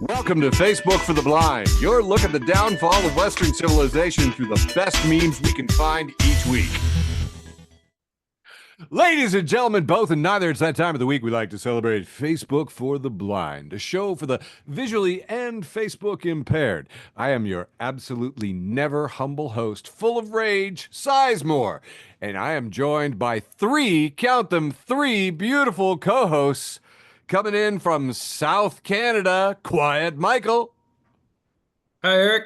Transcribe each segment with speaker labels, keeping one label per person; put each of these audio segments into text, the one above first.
Speaker 1: Welcome to Facebook for the Blind, your look at the downfall of Western civilization through the best memes we can find each week. Ladies and gentlemen, both and neither, it's that time of the week we like to celebrate Facebook for the Blind, a show for the visually and Facebook impaired. I am your absolutely never humble host, full of rage, Sizemore, and I am joined by three, count them, three beautiful co-hosts coming in from South Canada, Quiet Michael.
Speaker 2: Hi, Eric.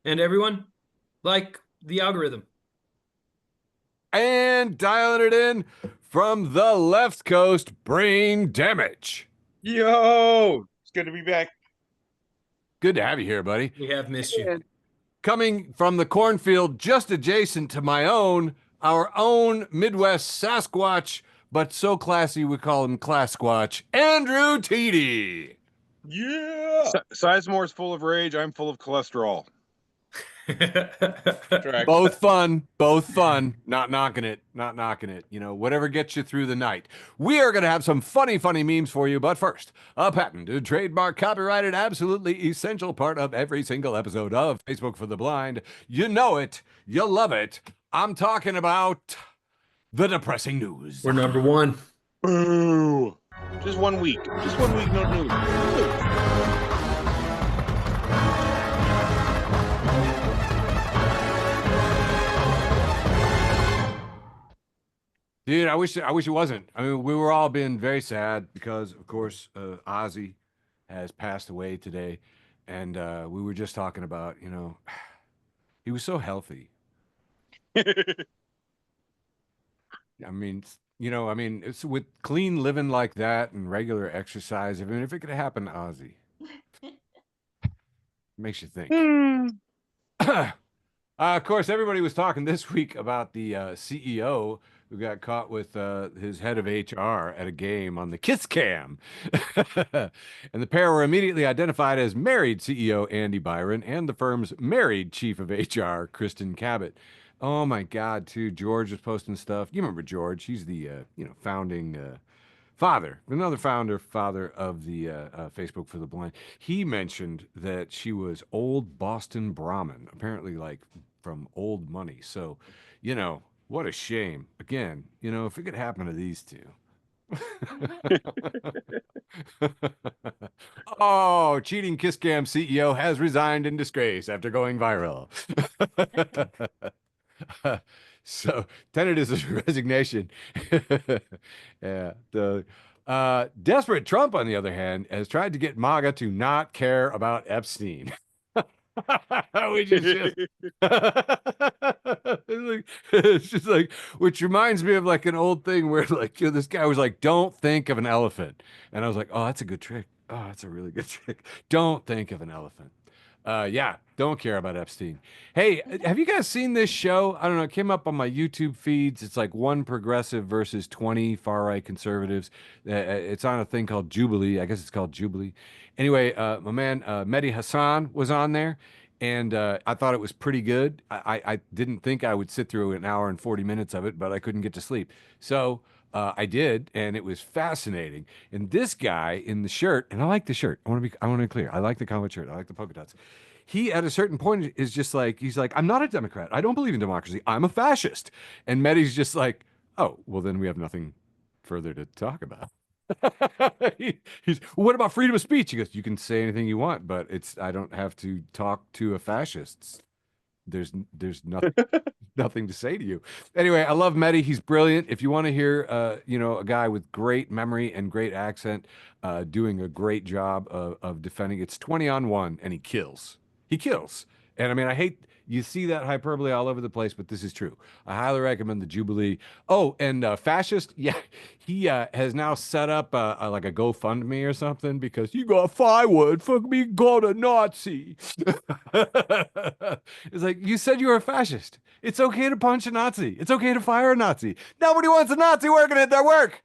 Speaker 2: And everyone, like the algorithm.
Speaker 1: And dialing it in from the left coast, Brane Damage.
Speaker 3: Yo, it's good to be back.
Speaker 1: Good to have you here, buddy.
Speaker 2: We have missed you.
Speaker 1: And coming from the cornfield just adjacent to our own Midwest Sasquatch, but so classy we call him Class Squatch, Andrew Tiede.
Speaker 3: Yeah. Sizemore's full of rage. I'm full of cholesterol.
Speaker 1: Both fun. Not knocking it. You know, whatever gets you through the night. We are going to have some funny memes for you. But first, a patented, trademark, copyrighted, absolutely essential part of every single episode of Facebook for the Blind. You know it. You love it. I'm talking about the depressing news.
Speaker 2: We're number one.
Speaker 3: Boo. Just 1 week. Just 1 week, no news.
Speaker 1: Dude, I wish it wasn't. I mean, we were all being very sad because, of course, Ozzy has passed away today, and we were just talking about, you know, he was so healthy. I mean, it's with clean living like that and regular exercise. I mean, if it could happen to Ozzy, makes you think. Of course, everybody was talking this week about the CEO who got caught with his head of HR at a game on the Kiss Cam. And the pair were immediately identified as married CEO Andy Byron and the firm's married chief of HR, Kristen Cabot. Oh my God, too. George was posting stuff. You remember George? He's the founding father of the Facebook for the Blind. He mentioned that she was old Boston Brahmin, apparently like from old money. So, you know, what a shame. Again, you know, if it could happen to these two. Oh, cheating Kiss Cam CEO has resigned in disgrace after going viral. So, tentative is resignation. Yeah. The desperate Trump, on the other hand, has tried to get MAGA to not care about Epstein. Which is just it's just like, which reminds me of like an old thing where like, you know, this guy was like, don't think of an elephant. And I was like, oh, that's a good trick. Oh, that's a really good trick. Don't think of an elephant. Yeah, don't care about Epstein. Hey, have you guys seen this show? I don't know. It came up on my YouTube feeds. It's like one progressive versus 20 far-right conservatives. It's on a thing called Jubilee. I guess it's called Jubilee. Anyway, my man Mehdi Hassan was on there, and I thought it was pretty good. I didn't think I would sit through an hour and 40 minutes of it, but I couldn't get to sleep. So I did, and it was fascinating. And this guy in the shirt, and I like the shirt. I want to be clear. I like the collared shirt. I like the polka dots. He, at a certain point, is just like, he's like, I'm not a Democrat. I don't believe in democracy. I'm a fascist. And Mehdi's just like, oh, well, then we have nothing further to talk about. He's, well, what about freedom of speech? He goes, you can say anything you want, but I don't have to talk to a fascist. There's nothing to say to you. Anyway, I love Mehdi. He's brilliant. If you want to hear, a guy with great memory and great accent, doing a great job of defending, it's 20 on 1, and he kills. And I mean, I hate you see that hyperbole all over the place, but this is true. I highly recommend the Jubilee. Oh, and fascist, yeah, he has now set up like a GoFundMe or something because you got firewood for me, got a Nazi. It's like, you said you were a fascist. It's okay to punch a Nazi. It's okay to fire a Nazi. Nobody wants a Nazi working at their work.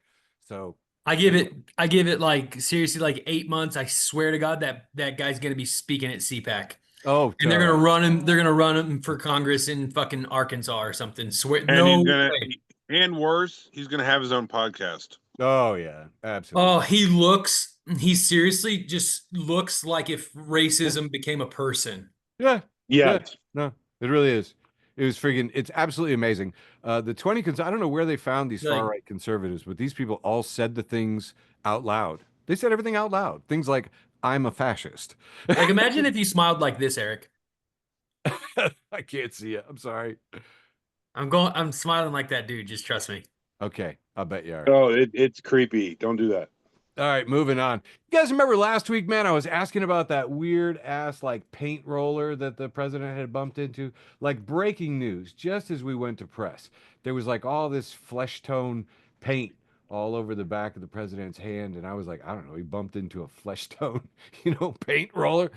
Speaker 1: So
Speaker 2: I give it like seriously like 8 months. I swear to God that guy's gonna be speaking at CPAC.
Speaker 1: Oh,
Speaker 2: and they're gonna run him. They're gonna run him for Congress in fucking Arkansas or something. Swear,
Speaker 3: and worse, he's gonna have his own podcast.
Speaker 1: Oh yeah, absolutely.
Speaker 2: Oh, he looks He seriously just looks like if racism became a person.
Speaker 1: Yeah, yeah,
Speaker 3: Yes.
Speaker 1: no, it really is. It was freaking, it's absolutely amazing. The 20, I don't know where they found these far
Speaker 2: Like,
Speaker 1: right conservatives, but these people all said the things out loud. They said everything out loud. Things like, I'm a fascist.
Speaker 2: like imagine if you smiled like this, Eric.
Speaker 1: I can't see it. I'm sorry.
Speaker 2: I'm smiling like that dude, just trust me.
Speaker 1: Okay, I'll bet you are.
Speaker 3: Oh, it's creepy. Don't do that.
Speaker 1: All right, moving on. You guys remember last week, man? I was asking about that weird ass like paint roller that the president had bumped into. Like breaking news, just as we went to press, there was like all this flesh tone paint all over the back of the president's hand, and I was like, I don't know, he bumped into a flesh tone, paint roller.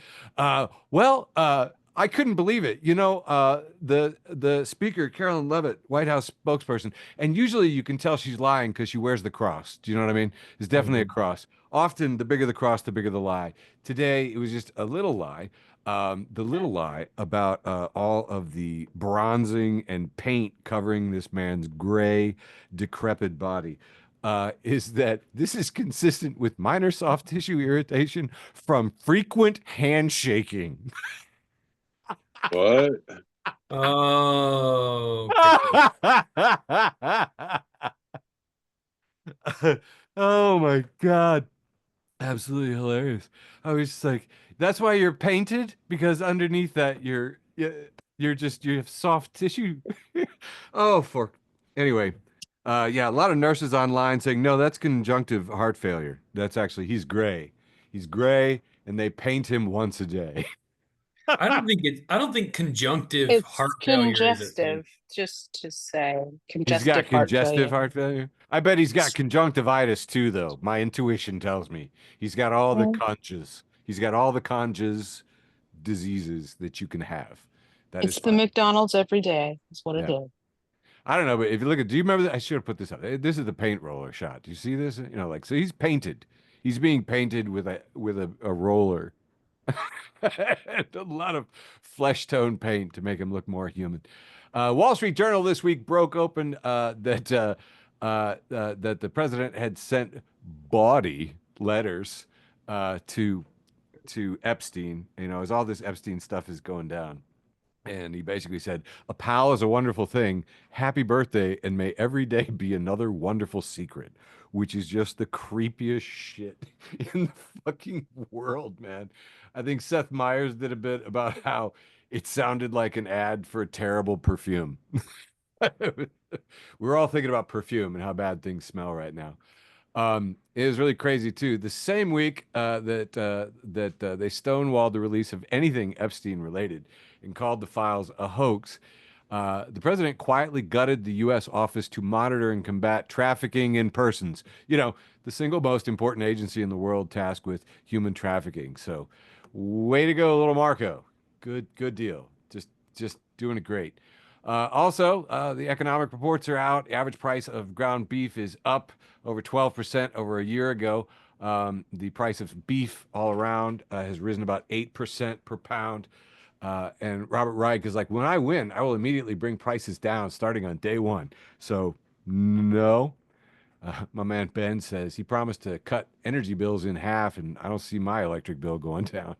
Speaker 1: I couldn't believe it. The speaker, Carolyn Levitt, White House spokesperson, and usually you can tell she's lying because she wears the cross. Do you know what I mean? It's definitely a cross. Often, the bigger the cross, the bigger the lie. Today, it was just a little lie. The little lie about all of the bronzing and paint covering this man's gray, decrepit body. Is that this is consistent with minor soft tissue irritation from frequent handshaking.
Speaker 3: What?
Speaker 2: Oh, okay.
Speaker 1: Oh my God. Absolutely hilarious. I was just like, that's why you're painted because underneath that you have soft tissue. Oh, for anyway. Yeah, a lot of nurses online saying, no, that's conjunctive heart failure. That's actually he's gray. He's gray and they paint him once a day.
Speaker 2: I don't think conjunctive
Speaker 4: It's
Speaker 2: heart failure is a thing.
Speaker 4: congestive, just to say,
Speaker 1: He's got
Speaker 4: congestive heart
Speaker 1: congestive
Speaker 4: failure.
Speaker 1: heart failure. I bet he's got conjunctivitis too, though. My intuition tells me he's got all the
Speaker 4: Well,
Speaker 1: conges. He's got all the conges diseases that you can have. That is
Speaker 4: it's the
Speaker 1: fine.
Speaker 4: McDonald's every day, is what it
Speaker 1: Yeah.
Speaker 4: is.
Speaker 1: I don't know, but if you look at, do you remember that? I should have put this up. This is the paint roller shot. Do you see this? Like, so he's painted. He's being painted with a roller. And a lot of flesh tone paint to make him look more human. Wall Street Journal this week broke open that the president had sent bawdy letters to Epstein. As all this Epstein stuff is going down. And he basically said, a pal is a wonderful thing. Happy birthday, and may every day be another wonderful secret, which is just the creepiest shit in the fucking world, man. I think Seth Meyers did a bit about how it sounded like an ad for a terrible perfume. We're all thinking about perfume and how bad things smell right now. It was really crazy too. The same week that they stonewalled the release of anything Epstein related and called the files a hoax, the president quietly gutted the U.S. Office to Monitor and Combat Trafficking in Persons. The single most important agency in the world tasked with human trafficking. So, way to go, little Marco. Good deal. Just doing it great. The economic reports are out. Average price of ground beef is up over 12% over a year ago. The price of beef all around has risen about 8% per pound. And Robert Reich is like, when I win, I will immediately bring prices down starting on day one. So, no. My man Ben says he promised to cut energy bills in half, and I don't see my electric bill going down.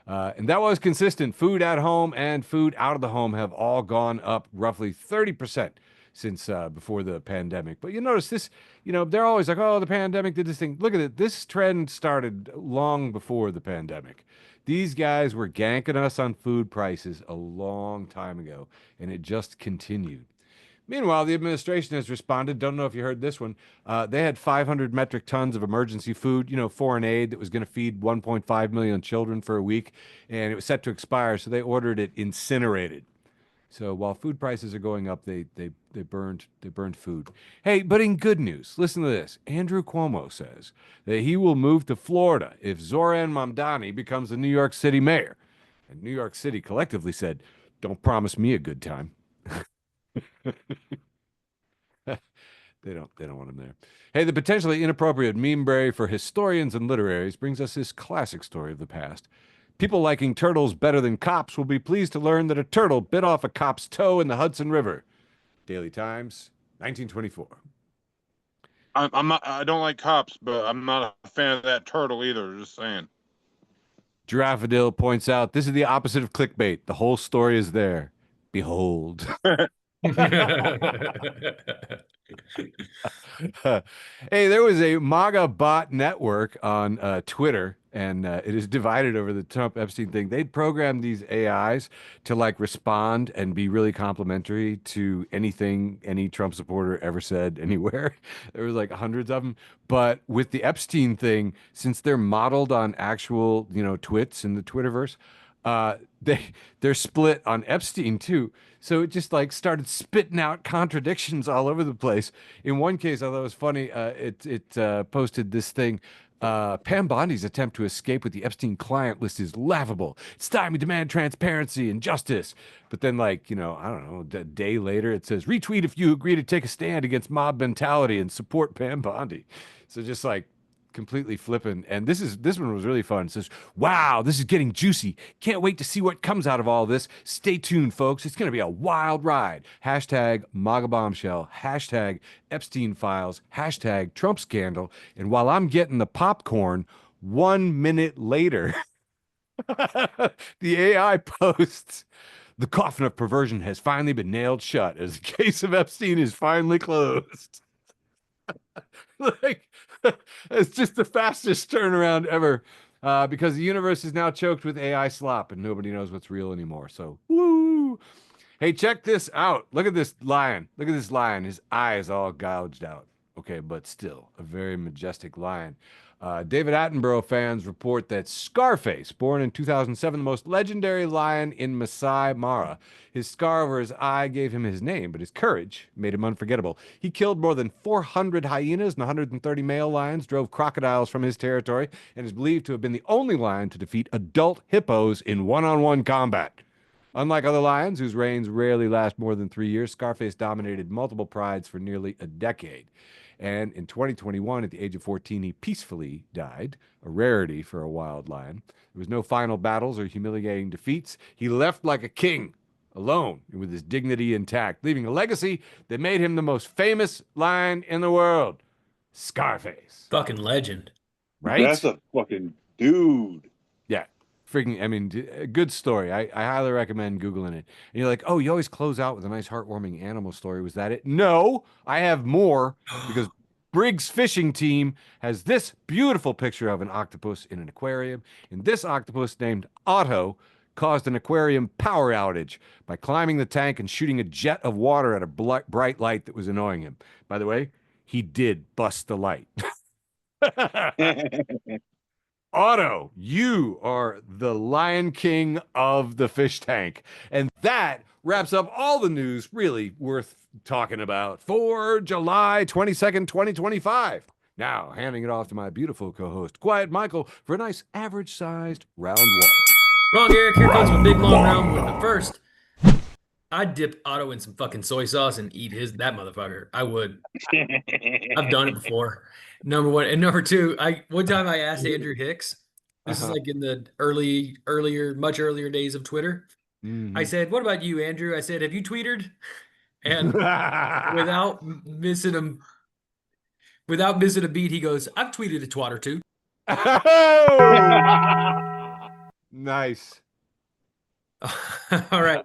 Speaker 1: And that was consistent. Food at home and food out of the home have all gone up roughly 30% since before the pandemic. But you notice this, they're always like, oh, the pandemic did this thing. Look at it. This trend started long before the pandemic. These guys were ganking us on food prices a long time ago, and it just continued. Meanwhile, the administration has responded. Don't know if you heard this one. They had 500 metric tons of emergency food, foreign aid that was going to feed 1.5 million children for a week, and it was set to expire. So they ordered it incinerated. So while food prices are going up, they burned food. Hey, but in good news, listen to this. Andrew Cuomo says that he will move to Florida if Zoran Mamdani becomes the New York City mayor. And New York City collectively said, "Don't promise me a good time." They don't want him there. Hey, the potentially inappropriate meme berry for historians and literaries brings us this classic story of the past. People liking turtles better than cops will be pleased to learn that a turtle bit off a cop's toe in the Hudson River. Daily Times, 1924.
Speaker 3: I'm not. I don't like cops, but I'm not a fan of that turtle either. Just saying.
Speaker 1: Giraffadil points out this is the opposite of clickbait. The whole story is there. Behold. Hey, there was a MAGA bot network on Twitter, and it is divided over the Trump Epstein thing. They programmed these AIs to like respond and be really complimentary to anything any Trump supporter ever said anywhere. There was like hundreds of them. But with the Epstein thing, since they're modeled on actual, twits in the Twitterverse, uh, they're split on Epstein too. So it just like started spitting out contradictions all over the place. In one case, I thought it was funny. It posted this thing. Pam Bondi's attempt to escape with the Epstein client list is laughable. It's time we demand transparency and justice. But then, like, I don't know, a day later, it says retweet if you agree to take a stand against mob mentality and support Pam Bondi. So just like completely flippant. And this one was really fun. It says, wow, this is getting juicy. Can't wait to see what comes out of all this. Stay tuned, folks. It's going to be a wild ride. Hashtag MAGA bombshell. Hashtag Epstein files. Hashtag Trump scandal. And while I'm getting the popcorn, 1 minute later, the AI posts, the coffin of perversion has finally been nailed shut as the case of Epstein is finally closed. Like, it's just the fastest turnaround ever, because the universe is now choked with AI slop and nobody knows what's real anymore. So, woo! Hey, check this out. Look at this lion. Look at this lion. His eye is all gouged out. Okay, but still a very majestic lion. David Attenborough fans report that Scarface, born in 2007, the most legendary lion in Masai Mara. His scar over his eye gave him his name, but his courage made him unforgettable. He killed more than 400 hyenas and 130 male lions, drove crocodiles from his territory, and is believed to have been the only lion to defeat adult hippos in one-on-one combat. Unlike other lions, whose reigns rarely last more than 3 years, Scarface dominated multiple prides for nearly a decade. And in 2021, at the age of 14, he peacefully died, a rarity for a wild lion. There was no final battles or humiliating defeats. He left like a king, alone and with his dignity intact, leaving a legacy that made him the most famous lion in the world. Scarface.
Speaker 2: Fucking legend.
Speaker 1: Right?
Speaker 3: That's a fucking dude.
Speaker 1: Yeah. Freaking, I mean, a good story. I highly recommend Googling it. And you're like, oh, you always close out with a nice, heartwarming animal story. Was that it? No, I have more because Briggs Fishing Team has this beautiful picture of an octopus in an aquarium. And this octopus, named Otto, caused an aquarium power outage by climbing the tank and shooting a jet of water at a bright light that was annoying him. By the way, he did bust the light. Otto, you are the Lion King of the fish tank. And that wraps up all the news really worth talking about for July 22nd, 2025. Now, handing it off to my beautiful co-host, Quiet Michael, for a nice average-sized round one.
Speaker 2: Wrong, Eric. Here comes a big long round one. But first, I'd dip Otto in some fucking soy sauce and eat that motherfucker. I would. I've done it before. Number one. And number two, one time I asked Andrew Hicks, this is like in the much earlier days of Twitter. I said, what about you, Andrew? I said, have you tweeted? And without missing a beat, he goes, I've tweeted a twat or two.
Speaker 1: Nice.
Speaker 2: All right.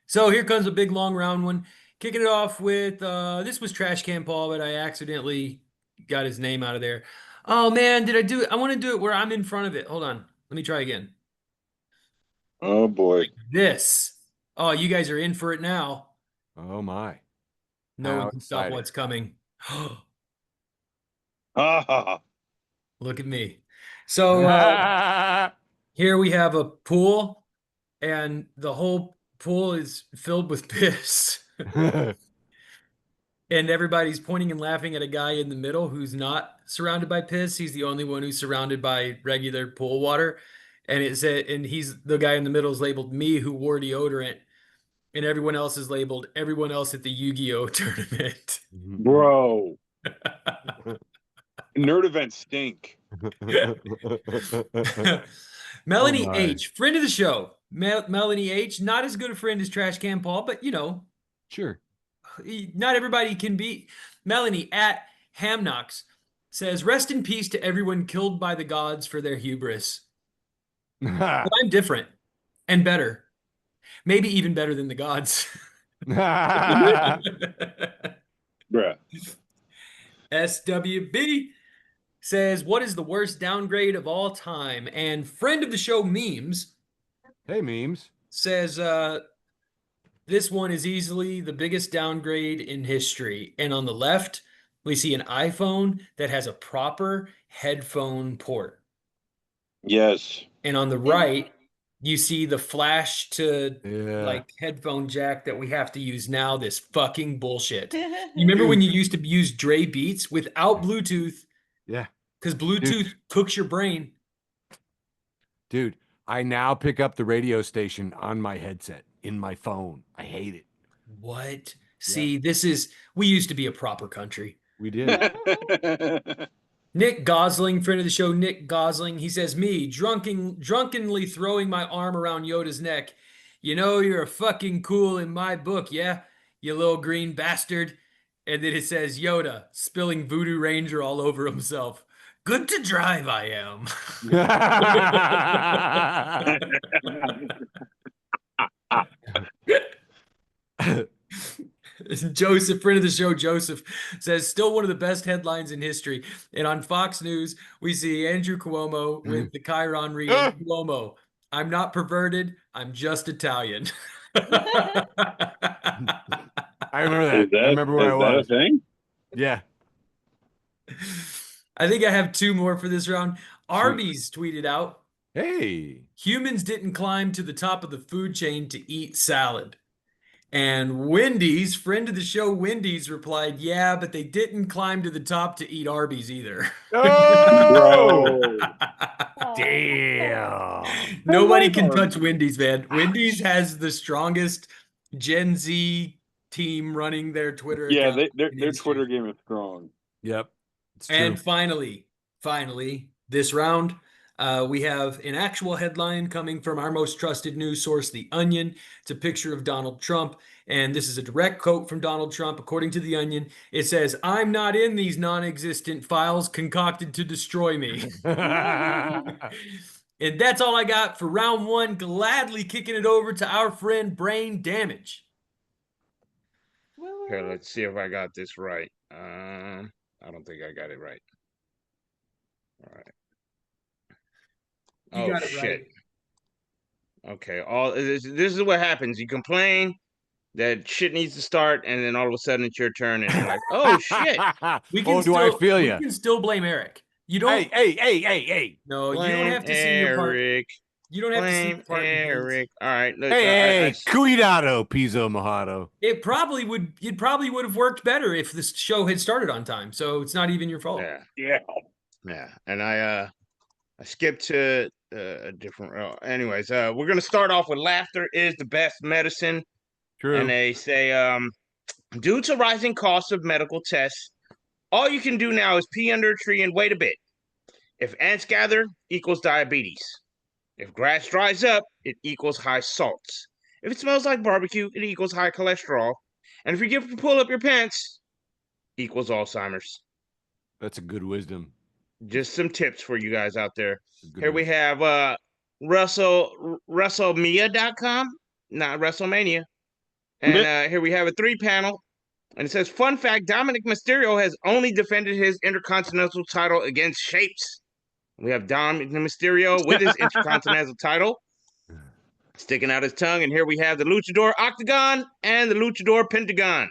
Speaker 2: So here comes a big long round one. Kicking it off with this was Trash Can Paul, but I accidentally got his name out of there. Oh man, did I do it? I want to do it where I'm in front of it. Hold on. Let me try again.
Speaker 3: Oh boy.
Speaker 2: Like this. Oh, you guys are in for it now.
Speaker 1: Oh my.
Speaker 2: No
Speaker 1: How
Speaker 2: one can stop
Speaker 1: exciting.
Speaker 2: what's coming.
Speaker 3: Ah,
Speaker 2: Look at me. So here we have a pool, and the whole pool is filled with piss. And everybody's pointing and laughing at a guy in the middle who's not surrounded by piss. He's the only one who's surrounded by regular pool water. And he's the guy in the middle is labeled me who wore deodorant. And everyone else is labeled everyone else at the Yu-Gi-Oh tournament.
Speaker 3: bro. Nerd events stink.
Speaker 2: Melanie
Speaker 1: Oh my.
Speaker 2: H, friend of the show. Melanie H, not as good a friend as Trash Can Paul, but
Speaker 1: Sure.
Speaker 2: not everybody can be Melanie at Hamnox says, rest in peace to everyone killed by the gods for their hubris. But I'm different and better. Maybe even better than the gods.
Speaker 3: Bruh.
Speaker 2: SWB says, what is the worst downgrade of all time? And friend of the show, Memes,
Speaker 1: Hey, memes.
Speaker 2: says, this one is easily the biggest downgrade in history. And on the left, we see an iPhone that has a proper headphone port.
Speaker 3: Yes.
Speaker 2: And on the right, you see the flash to
Speaker 1: Yeah.
Speaker 2: like headphone jack that we have to use now. This fucking bullshit. You remember when you used to use Dre Beats without Bluetooth?
Speaker 1: Yeah.
Speaker 2: Because Bluetooth cooks your brain.
Speaker 1: Dude, I now pick up the radio station on my headset in my phone. I hate it.
Speaker 2: What? See, this is, we used to be a proper country.
Speaker 1: We did.
Speaker 2: Nick Gosling, friend of the show, Nick Gosling, he says, me, drunkenly throwing my arm around Yoda's neck. You know, you're a fucking cool in my book, yeah? You little green bastard. And then it says, Yoda, spilling Voodoo Ranger all over himself. Good to drive, I am. Joseph, friend of the show, Joseph, says, still one of the best headlines in history. And on Fox News, we see Andrew Cuomo with the Chiron reading, Cuomo, I'm not perverted, I'm just Italian.
Speaker 1: I remember that. I remember where I was.
Speaker 3: That a thing?
Speaker 1: Yeah.
Speaker 2: I think I have two more for this round. Arby's tweeted out,
Speaker 1: Hey.
Speaker 2: humans didn't climb to the top of the food chain to eat salad. And Wendy's, friend of the show, Wendy's replied, yeah, but they didn't climb to the top to eat Arby's either.
Speaker 1: Oh!
Speaker 3: Bro.
Speaker 1: Damn.
Speaker 2: Nobody can touch Wendy's, man. Wendy's has the strongest Gen Z team running their Twitter
Speaker 3: Yeah,
Speaker 2: account
Speaker 3: their
Speaker 2: in history.
Speaker 3: Twitter game is strong.
Speaker 1: Yep. It's true.
Speaker 2: And finally, this round, we have an actual headline coming from our most trusted news source, The Onion. It's a picture of Donald Trump, and this is a direct quote from Donald Trump. According to The Onion, it says, I'm not in these non-existent files concocted to destroy me. And that's all I got for round one. Gladly kicking it over to our friend Brane Damage.
Speaker 3: Okay, let's see if I got this right. I don't think I got it right. All right.
Speaker 2: You got it
Speaker 3: shit. Right. Okay, this is what happens. You complain that shit needs to start, and then all of a sudden it's your turn, and you're like, oh shit.
Speaker 1: I feel you?
Speaker 2: We can still blame Eric. You don't.
Speaker 1: Hey.
Speaker 2: No,
Speaker 3: Blame
Speaker 2: you don't have to see your part.
Speaker 3: Eric.
Speaker 2: You don't have to see your part.
Speaker 3: Eric. All right. Look,
Speaker 1: Hey, cuidado, Pizzo Mojado.
Speaker 2: It probably would have worked better if this show had started on time. So it's not even your fault.
Speaker 3: Yeah. And I skipped to a different. Anyways, we're gonna start off with laughter is the best medicine.
Speaker 1: True.
Speaker 3: And they say, due to rising costs of medical tests, all you can do now is pee under a tree and wait a bit. If ants gather, equals diabetes. If grass dries up, it equals high salts. If it smells like barbecue, it equals high cholesterol. And if you get to pull up your pants, equals Alzheimer's.
Speaker 1: That's a good wisdom.
Speaker 3: Just some tips for you guys out there. Here we have WrestleMania.com, not WrestleMania. And here we have a 3-panel. And it says, fun fact, Dominic Mysterio has only defended his Intercontinental title against Shapes. We have Dominic Mysterio with his Intercontinental title sticking out his tongue. And here we have the Luchador Octagon and the Luchador Pentagon.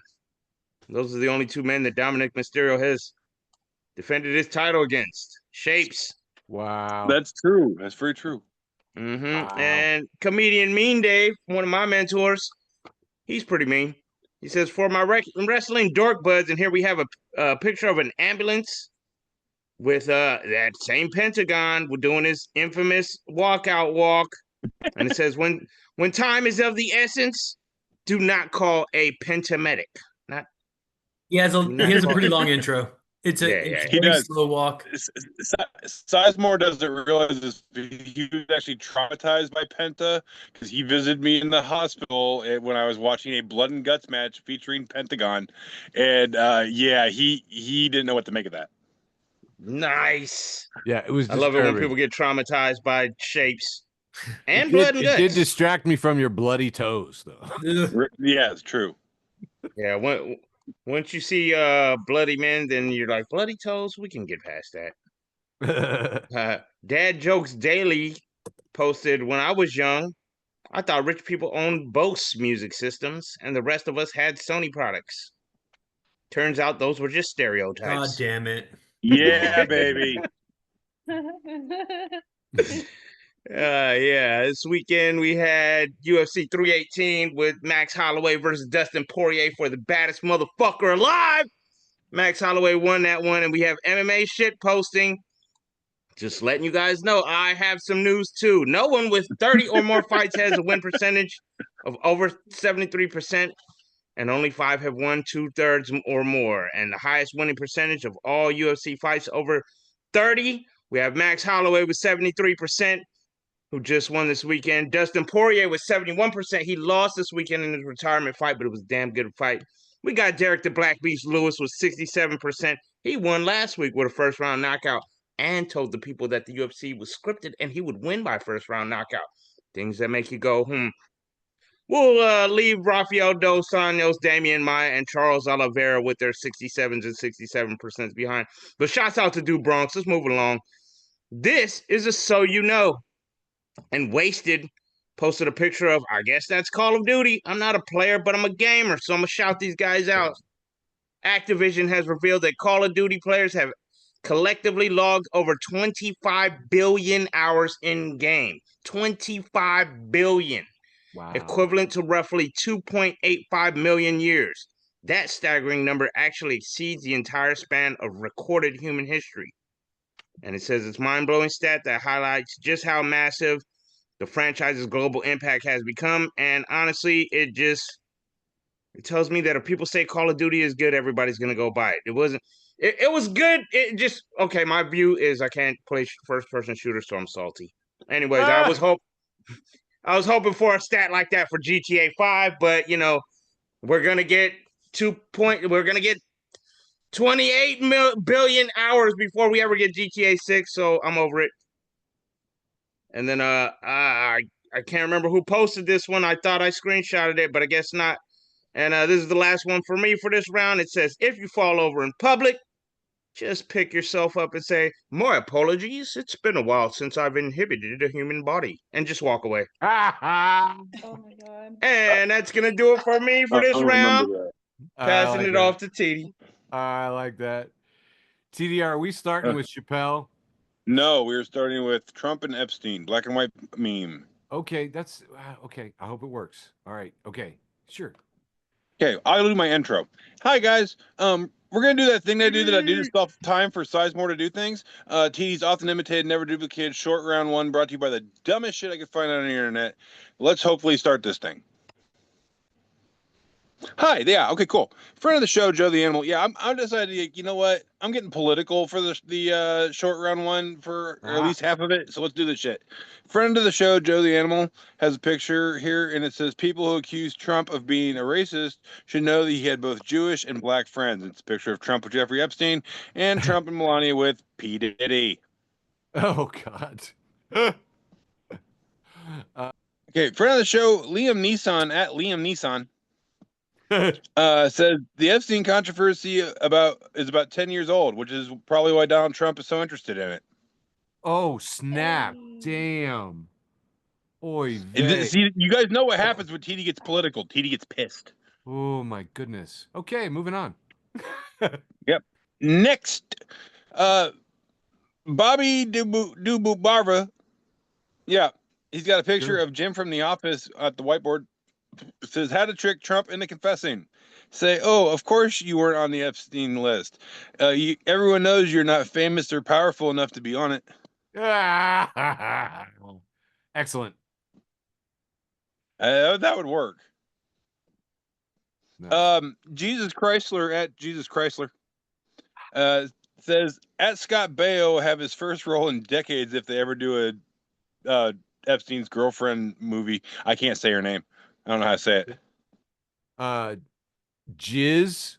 Speaker 3: Those are the only two men that Dominic Mysterio has defended his title against. Shapes.
Speaker 1: Wow.
Speaker 3: That's true. That's very true.
Speaker 1: Wow.
Speaker 3: And comedian Mean Dave, one of my mentors, he's pretty mean. He says, for my wrestling dork buds, and here we have a picture of an ambulance with that same Pentagon. We're doing his infamous walkout walk. And it says, when time is of the essence, do not call a pentamedic.
Speaker 2: He has a pretty long intro. It's
Speaker 3: Yeah,
Speaker 2: it's
Speaker 3: yeah.
Speaker 2: very
Speaker 5: does.
Speaker 2: slow walk.
Speaker 5: Sizemore doesn't realize this. He was actually traumatized by Penta because he visited me in the hospital when I was watching a blood and guts match featuring Pentagon, and yeah, he didn't know what to make of that.
Speaker 3: Nice.
Speaker 1: Yeah, it was
Speaker 3: I love it when
Speaker 1: disturbing.
Speaker 3: people get traumatized by shapes and
Speaker 1: It
Speaker 3: blood
Speaker 1: did,
Speaker 3: and
Speaker 1: it did
Speaker 3: guts.
Speaker 1: distract me from your bloody toes, though.
Speaker 2: Ugh.
Speaker 5: Yeah, it's true.
Speaker 3: Yeah, once you see bloody men, then you're like, bloody toes, we can get past that. Dad Jokes Daily posted, when I was young, I thought rich people owned Bose music systems and the rest of us had Sony products. Turns out those were just
Speaker 2: God
Speaker 3: stereotypes.
Speaker 2: damn it.
Speaker 5: Yeah, baby.
Speaker 3: Yeah, this weekend we had UFC 318 with Max Holloway versus Dustin Poirier for the baddest motherfucker alive. Max Holloway won that one, and we have MMA shit posting. Just letting you guys know, I have some news too. No one with 30 or more fights has a win percentage of over 73%, and only 5 have won 2/3 or more. And the highest winning percentage of all UFC fights over 30, we have Max Holloway with 73%, who just won this weekend. Dustin Poirier with 71%. He lost this weekend in his retirement fight, but it was a damn good fight. We got Derek the Black Beast Lewis with 67%. He won last week with a first round knockout and told the people that the UFC was scripted and he would win by first round knockout. Things that make you go, We'll leave Rafael Dos Anjos, Damian Maya, and Charles Oliveira with their 67s and 67% behind. But shouts out to Dude Bronx. Let's move along. This is a So You Know. And Wasted posted a picture of, I guess that's Call of Duty. I'm not a player, but I'm a gamer, so I'm going to shout these guys out. Activision has revealed that Call of Duty players have collectively logged over 25 billion hours in game. 25 billion.
Speaker 1: Wow.
Speaker 3: Equivalent to roughly 2.85 million years. That staggering number actually exceeds the entire span of recorded human history. And it says it's mind-blowing stat that highlights just how massive the franchise's global impact has become. And honestly, it tells me that if people say Call of Duty is good, everybody's gonna go buy it. It wasn't. It was good. It just okay. My view is I can't play first-person shooters, so I'm salty. Anyways, I was hoping for a stat like that for GTA 5, but we're gonna get we're gonna get 28 billion hours before we ever get GTA 6, so I'm over it. And then I can't remember who posted this one. I thought I screenshotted it, but I guess not. And this is the last one for me for this round. It says, if you fall over in public, just pick yourself up and say, my apologies. It's been a while since I've inhibited a human body. And just walk away.
Speaker 4: Oh my god.
Speaker 3: And that's going to do it for me for this round. Passing it off to Tiede.
Speaker 1: I like that. TD, are we starting with Chappelle?
Speaker 5: No, we were starting with Trump and Epstein, black and white meme.
Speaker 1: Okay, that's okay. I hope it works. All right. Okay. Sure.
Speaker 5: Okay, I'll do my intro. Hi guys. We're gonna do that thing that I do to stop time for Sizemore to do things. TD's often imitated, never duplicated. Short round one, brought to you by the dumbest shit I could find on the internet. Let's hopefully start this thing. Hi, yeah, okay, cool. Friend of the show, Joe the Animal. Yeah, I'm decided. You know what? I'm getting political for the short round one for or at least half of it. So let's do this shit. Friend of the show, Joe the Animal, has a picture here, and it says people who accuse Trump of being a racist should know that he had both Jewish and black friends. It's a picture of Trump with Jeffrey Epstein and Trump and Melania with P. Diddy.
Speaker 1: Oh God.
Speaker 5: Okay, friend of the show, Liam Neeson at Liam Neeson. Says the Epstein controversy is about 10 years old, which is probably why Donald Trump is so interested in it.
Speaker 1: Oh snap! Damn. Oy vey.
Speaker 5: See, you guys know what happens when TD gets political. TD gets pissed.
Speaker 1: Oh my goodness. Okay, moving on.
Speaker 5: Yep. Next, Bobby Dubu-Barva. Yeah, he's got a picture of Jim from The Office at the whiteboard. It says how to trick Trump into confessing. Say, oh, of course you weren't on the Epstein list. Everyone knows you're not famous or powerful enough to be on it.
Speaker 1: Excellent.
Speaker 5: That would work.
Speaker 1: Nice.
Speaker 5: Jesus Chrysler at Jesus Chrysler. Says at Scott Baio have his first role in decades if they ever do a Epstein's girlfriend movie. I can't say her name. I don't know how to say it.
Speaker 1: Jizz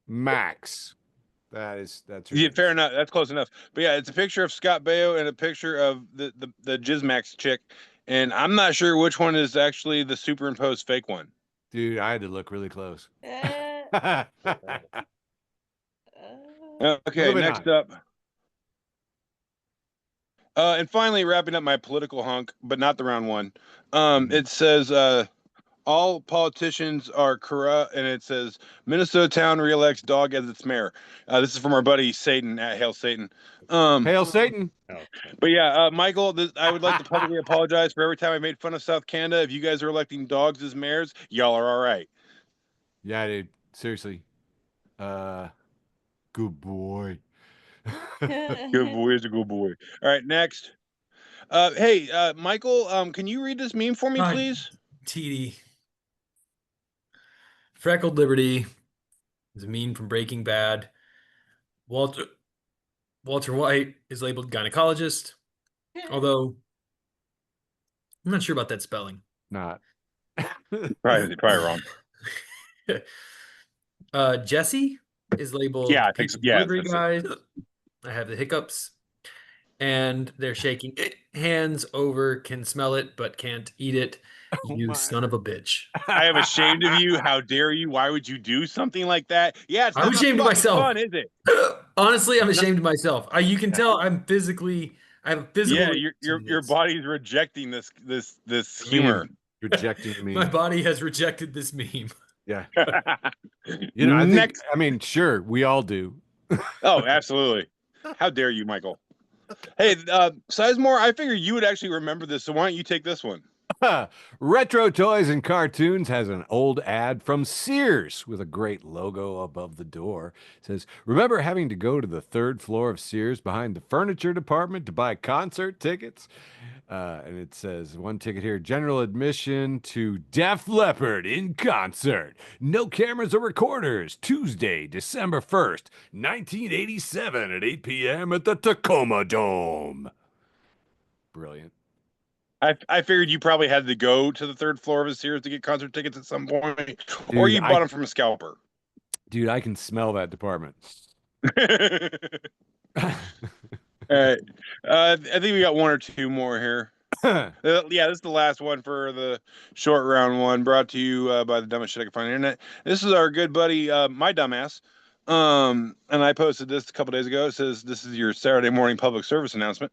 Speaker 1: Max. That's her
Speaker 5: Yeah,
Speaker 1: name.
Speaker 5: fair enough. That's close enough. But yeah, it's a picture of Scott Baio and a picture of the Jizmax chick, and I'm not sure which one is actually the superimposed fake one.
Speaker 1: Dude, I had to look really close.
Speaker 5: Okay,
Speaker 1: Moving
Speaker 5: next
Speaker 1: on.
Speaker 5: up. And finally, wrapping up my political hunk, but not the round one. It says all politicians are corrupt, and it says Minnesota town reelects dog as its mayor. This is from our buddy Satan at Hail Satan.
Speaker 1: Hail Satan.
Speaker 5: But yeah, Michael, I would like to publicly apologize for every time I made fun of South Canada. If you guys are electing dogs as mayors, y'all are all right.
Speaker 1: Yeah, dude. Seriously. Good boy.
Speaker 5: Good boy is a good boy. All right, next. Hey, Michael, can you read this meme for me,
Speaker 2: Hi.
Speaker 5: please?
Speaker 2: Tiede. Freckled Liberty is a meme from Breaking Bad. Walter White is labeled gynecologist, although I'm not sure about that spelling.
Speaker 1: Not.
Speaker 5: Probably wrong.
Speaker 2: Jesse is labeled
Speaker 5: Yeah, I think so. Yeah,
Speaker 2: delivery
Speaker 5: that's
Speaker 2: guy. I have the hiccups, and they're shaking hands over, can smell it but can't eat it. You
Speaker 1: my.
Speaker 2: son of a bitch!
Speaker 5: I am ashamed of you. How dare you? Why would you do something like that? Yeah, it's
Speaker 2: I'm
Speaker 5: not
Speaker 2: ashamed of
Speaker 5: fucking
Speaker 2: myself.
Speaker 5: fun, is it?
Speaker 2: Honestly, I'm ashamed of myself. You can tell I have a physical.
Speaker 5: Yeah,
Speaker 2: reaction to
Speaker 5: your
Speaker 2: this.
Speaker 5: body's rejecting this humor.
Speaker 1: Rejecting me.
Speaker 2: My body has rejected this meme.
Speaker 1: Yeah. You know, I think,
Speaker 5: Next.
Speaker 1: I mean, sure, we all do.
Speaker 5: Oh, absolutely. How dare you, Michael? Hey, Sizemore, I figure you would actually remember this, so why don't you take this one?
Speaker 1: Retro Toys and Cartoons has an old ad from Sears with a great logo above the door. It says, remember having to go to the third floor of Sears behind the furniture department to buy concert tickets? And it says, one ticket here, general admission to Def Leppard in concert. No cameras or recorders. Tuesday, December 1st, 1987 at 8 p.m. at the Tacoma Dome. Brilliant.
Speaker 5: I figured you probably had to go to the third floor of a Sears to get concert tickets at some point,
Speaker 1: Dude,
Speaker 5: or you bought them from a scalper.
Speaker 1: Dude, I can smell that department.
Speaker 5: All right. I think we got one or two more here. Yeah, this is the last one for the short round one, brought to you by the dumbest shit I can find on the internet. This is our good buddy, my dumbass. And I posted this a couple days ago. It says, this is your Saturday morning public service announcement.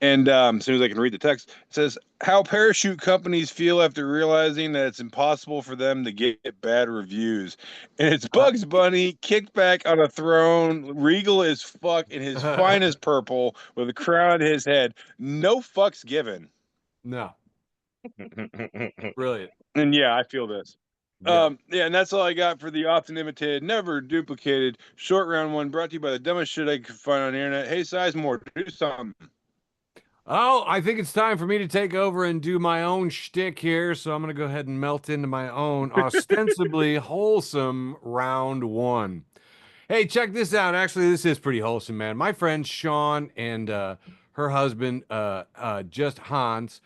Speaker 5: And as soon as I can read the text, it says, how parachute companies feel after realizing that it's impossible for them to get bad reviews. And it's Bugs Bunny kicked back on a throne, regal as fuck in his finest purple with a crown on his head. No fucks given.
Speaker 1: No. Brilliant.
Speaker 5: And yeah, I feel this.
Speaker 1: Yeah.
Speaker 5: And that's all I got for the often imitated, never duplicated short round one, brought to you by the dumbest shit I could find on the internet. Hey, Sizemore, do something.
Speaker 1: Oh, I think it's time for me to take over and do my own shtick here. So I'm going to go ahead and melt into my own ostensibly wholesome round one. Hey, check this out. Actually, this is pretty wholesome, man. My friend Sean and her husband, just Hans,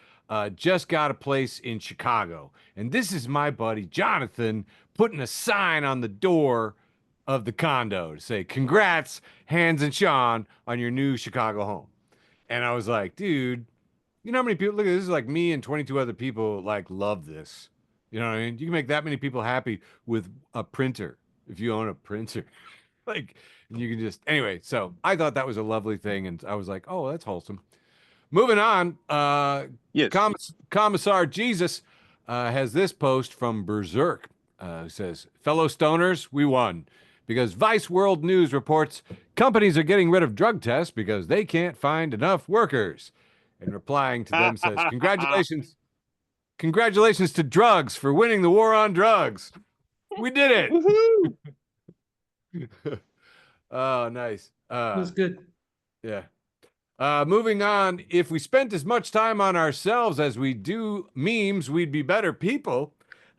Speaker 1: just got a place in Chicago. And this is my buddy Jonathan putting a sign on the door of the condo to say, congrats, Hans and Sean, on your new Chicago home. And I was like, dude, you know how many people, look at this, is like me and 22 other people like love this. You know what I mean? You can make that many people happy with a printer if you own a printer. Like, you can just, anyway, so I thought that was a lovely thing. And I was like, oh, that's wholesome. Moving on,
Speaker 5: Yes.
Speaker 1: Commissar Jesus has this post from Berserk, who says, fellow stoners, we won. Because Vice World News reports companies are getting rid of drug tests because they can't find enough workers. And replying to them says, congratulations. Congratulations to drugs for winning the war on drugs. We did it. Oh, nice.
Speaker 2: That was good.
Speaker 1: Yeah. Moving on, if we spent as much time on ourselves as we do memes, we'd be better people.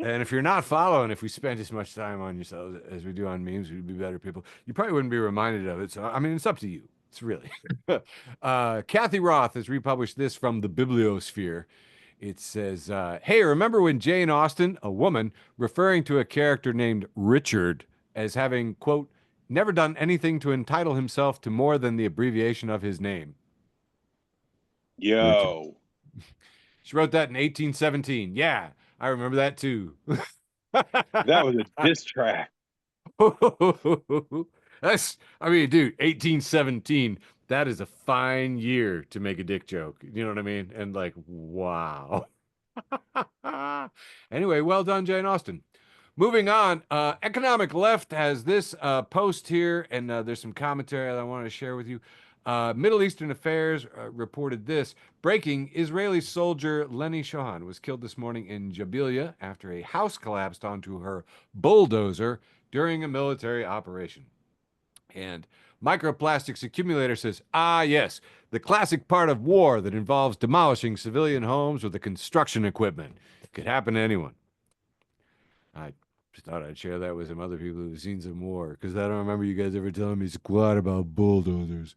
Speaker 1: And if you're not following, if we spent as much time on yourselves as we do on memes, we'd be better people. You probably wouldn't be reminded of it. So, I mean, it's up to you. It's really. Kathy Roth has republished this from the Bibliosphere. It says, hey, remember when Jane Austen, a woman, referring to a character named Richard as having, quote, never done anything to entitle himself to more than the abbreviation of his name?
Speaker 5: Yo.
Speaker 1: She wrote that in 1817. Yeah, I remember that too.
Speaker 5: That was a diss track.
Speaker 1: I mean, dude, 1817. That is a fine year to make a dick joke. You know what I mean? And like, wow. Anyway, well done, Jane Austen. Moving on, Economic Left has this post here, and there's some commentary that I want to share with you. Middle Eastern Affairs reported this. Breaking, Israeli soldier Leni Shohan was killed this morning in Jabalia after a house collapsed onto her bulldozer during a military operation. And Microplastics Accumulator says, ah, yes, the classic part of war that involves demolishing civilian homes with the construction equipment. It could happen to anyone. I just thought I'd share that with some other people who've seen some war, because I don't remember you guys ever telling me squat about bulldozers.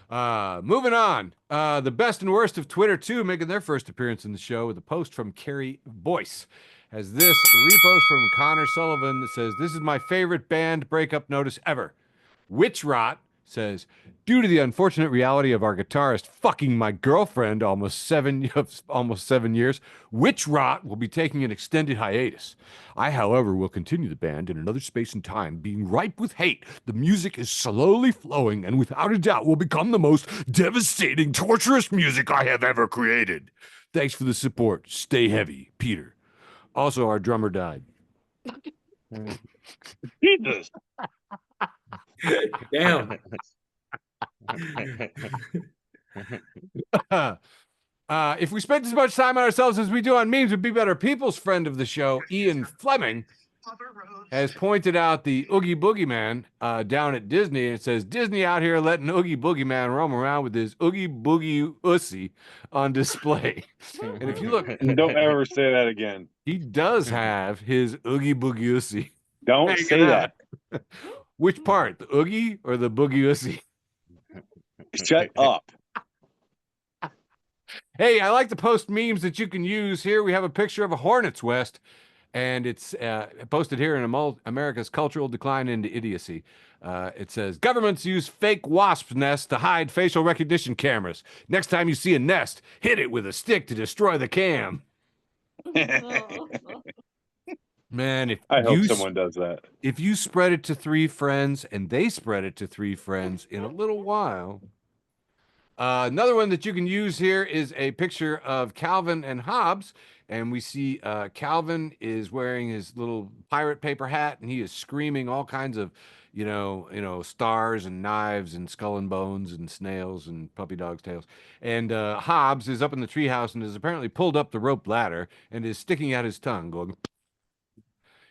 Speaker 1: Moving on. The best and worst of Twitter, too, making their first appearance in the show with a post from Carrie Boyce. Has this repost from Connor Sullivan that says, this is my favorite band breakup notice ever. Witch Rot says, due to the unfortunate reality of our guitarist fucking my girlfriend almost 7 years, Witch Rot will be taking an extended hiatus. I, however, will continue the band in another space and time, being ripe with hate. The music is slowly flowing and without a doubt will become the most devastating, torturous music I have ever created. Thanks for the support. Stay heavy, Peter. Also, our drummer died.
Speaker 5: Jesus.
Speaker 2: Damn.
Speaker 1: If we spent as much time on ourselves as we do on memes, we'd be better people's friend of the show, Ian Fleming, has pointed out the Oogie Boogie Man down at Disney. And it says, Disney out here letting Oogie Boogie Man roam around with his Oogie Boogie Ussy on display. And if you look,
Speaker 5: Don't ever say that again.
Speaker 1: he does have his Oogie Boogie Ussy.
Speaker 5: Don't
Speaker 1: hanging
Speaker 5: say
Speaker 1: out.
Speaker 5: that.
Speaker 1: Which part, the Oogie or the Boogie Ussy?
Speaker 5: Shut up.
Speaker 1: Hey, I like to post memes that you can use. Here we have a picture of a Hornets West, and it's posted here in America's Cultural Decline into Idiocy. It says, governments use fake wasp nests to hide facial recognition cameras. Next time you see a nest, hit it with a stick to destroy the cam. Man, if
Speaker 5: I hope someone does that.
Speaker 1: If you spread it to 3 friends and they spread it to 3 friends in a little while. Another one that you can use here is a picture of Calvin and Hobbes. And we see Calvin is wearing his little pirate paper hat, and he is screaming all kinds of, stars and knives and skull and bones and snails and puppy dog's tails. And Hobbes is up in the treehouse and has apparently pulled up the rope ladder and is sticking out his tongue, going.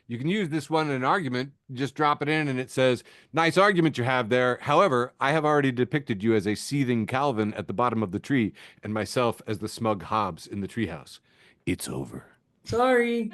Speaker 1: You can use this one in an argument. Just drop it in and it says, nice argument you have there. However, I have already depicted you as a seething Calvin at the bottom of the tree and myself as the smug Hobbes in the treehouse. It's over.
Speaker 2: Sorry.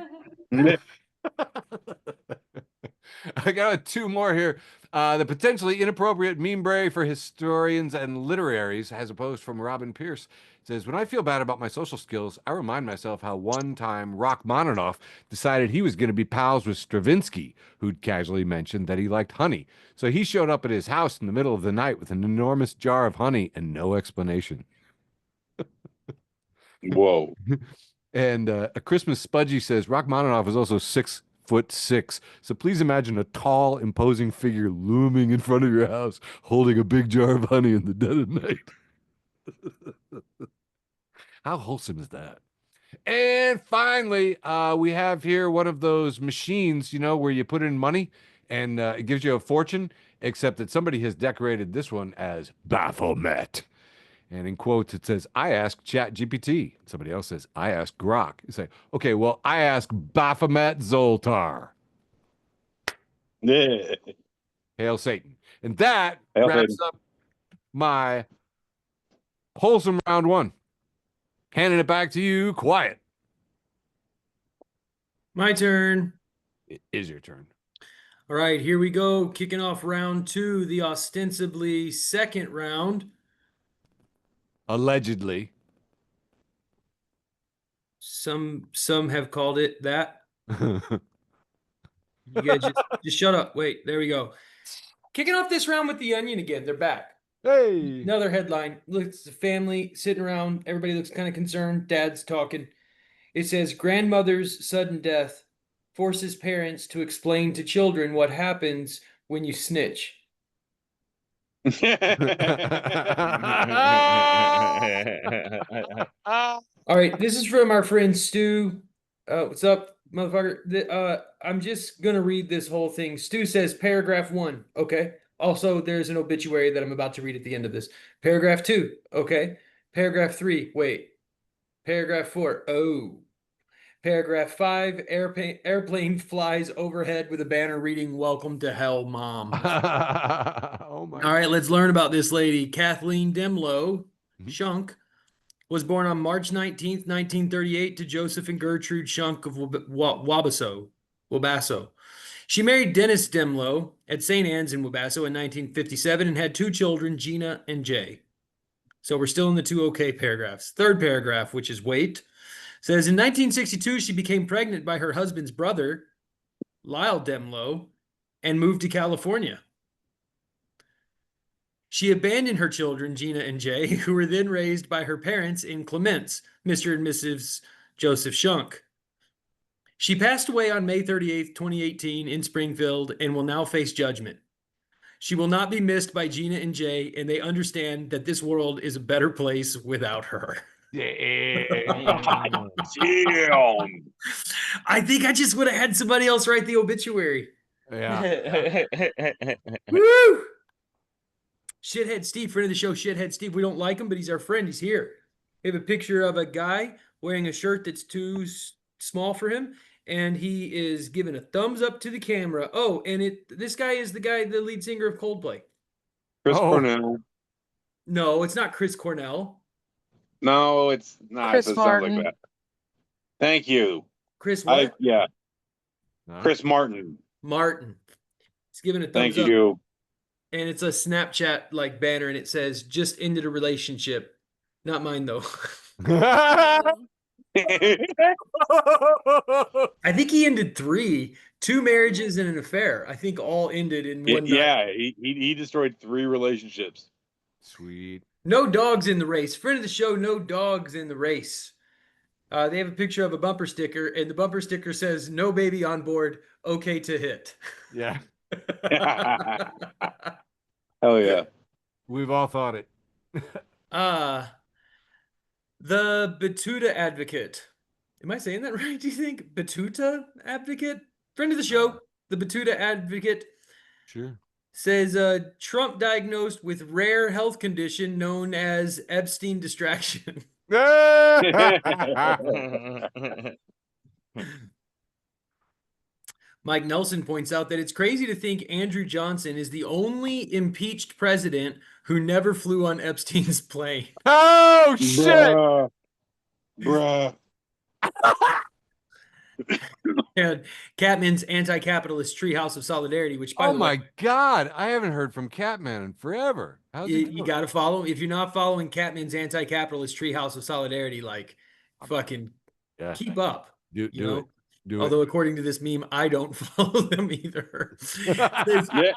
Speaker 1: I got 2 more here. The potentially inappropriate meme bray for historians and literaries has a post from Robin Pierce. It says, when I feel bad about my social skills, I remind myself how one time Rachmaninoff decided he was going to be pals with Stravinsky, who'd casually mentioned that he liked honey. So he showed up at his house in the middle of the night with an enormous jar of honey and no explanation.
Speaker 5: Whoa.
Speaker 1: And a Christmas Spudgy says, Rachmaninoff is also 6'6". So please imagine a tall, imposing figure looming in front of your house, holding a big jar of honey in the dead of night. How wholesome is that? And finally, we have here one of those machines, where you put in money and it gives you a fortune, except that somebody has decorated this one as Baphomet. And in quotes, it says, I asked ChatGPT. Somebody else says, I asked Grok. You say, okay, well, I asked Baphomet Zoltar.
Speaker 5: Yeah.
Speaker 1: Hail Satan. And that
Speaker 5: Hail
Speaker 1: wraps
Speaker 5: Satan.
Speaker 1: up my wholesome round 1. Handing it back to you, Quiet.
Speaker 2: My turn.
Speaker 1: It is your turn.
Speaker 2: All right, here we go. Kicking off round 2, the ostensibly second round.
Speaker 1: Allegedly.
Speaker 2: Some have called it that. You guys just shut up. Wait, there we go. Kicking off this round with the Onion again. They're back.
Speaker 1: Hey.
Speaker 2: Another headline. Looks the family sitting around. Everybody looks kind of concerned. Dad's talking. It says grandmother's sudden death forces parents to explain to children what happens when you snitch. All right, this is from our friend Stu. What's up, motherfucker? I'm just gonna read this whole thing. Stu says, paragraph 1, okay. Also, there's an obituary that I'm about to read at the end of this. Paragraph 2, okay. Paragraph 3, wait. Paragraph 4, oh. Paragraph 5, airplane flies overhead with a banner reading, "Welcome to Hell, Mom."
Speaker 1: Oh my
Speaker 2: All right, let's learn about this lady. Kathleen Demlow,
Speaker 1: Mhm.
Speaker 2: Shunk, was born on March 19th, 1938 to Joseph and Gertrude Shunk of Wabasso. She married Dennis Demlow at St. Anne's in Wabasso in 1957 and had 2 children, Gina and Jay. So we're still in the 2 okay paragraphs. Third paragraph, which is wait, says in 1962 she became pregnant by her husband's brother, Lyle Demlow, and moved to California. She abandoned her children, Gina and Jay, who were then raised by her parents in Clements, Mr. and Mrs. Joseph Shunk. She passed away on May 38th, 2018 in Springfield and will now face judgment. She will not be missed by Gina and Jay, and they understand that this world is a better place without her.
Speaker 1: Damn.
Speaker 2: I think I just would have had somebody else write the obituary.
Speaker 1: Yeah.
Speaker 2: Woo! Shithead Steve, friend of the show, Shithead Steve. We don't like him, but he's our friend. He's here. We have a picture of a guy wearing a shirt that's too small for him, and he is giving a thumbs up to the camera. Oh, and this guy is the lead singer of Coldplay.
Speaker 5: Chris
Speaker 1: Oh.
Speaker 5: Cornell.
Speaker 2: No, it's not Chris Cornell.
Speaker 5: No, it's not.
Speaker 4: Chris
Speaker 5: It sounds
Speaker 4: Martin.
Speaker 5: like that. Thank you.
Speaker 2: Chris what?
Speaker 5: Yeah,
Speaker 1: Huh?
Speaker 5: Chris Martin.
Speaker 2: Martin. He's giving a
Speaker 5: Thank
Speaker 2: thumbs up.
Speaker 5: you.
Speaker 2: And it's a Snapchat like banner, and it says, "Just ended a relationship." Not mine though. I think he ended 3, 2 marriages and an affair. I think all ended in one night.
Speaker 5: Yeah, he destroyed 3 relationships.
Speaker 1: Sweet.
Speaker 2: No dogs in the race. Friend of the show, no dogs in the race. They have a picture of a bumper sticker, and the bumper sticker says, "No baby on board, okay to hit."
Speaker 1: Yeah.
Speaker 5: Hell yeah.
Speaker 1: We've all thought it.
Speaker 2: The Batuta Advocate. Am I saying that right, do you think? Batuta Advocate? Friend of the show, the Batuta Advocate
Speaker 1: Sure.
Speaker 2: says Trump diagnosed with rare health condition known as Epstein distraction. Mike Nelson points out that it's crazy to think Andrew Johnson is the only impeached president who never flew on Epstein's plane.
Speaker 1: Oh shit!
Speaker 5: Bruh.
Speaker 2: And Catman's anti-capitalist Treehouse of Solidarity, which by
Speaker 1: Oh
Speaker 2: the
Speaker 1: my
Speaker 2: way,
Speaker 1: God, I haven't heard from Catman in forever. How's he
Speaker 2: you
Speaker 1: doing?
Speaker 2: got to follow. If you're not following Catman's anti-capitalist Treehouse of Solidarity, like fucking
Speaker 1: Yeah.
Speaker 2: keep up.
Speaker 1: Do
Speaker 2: You know?
Speaker 1: it. Do
Speaker 2: Although according to this meme, I don't follow them either. Says,
Speaker 1: it.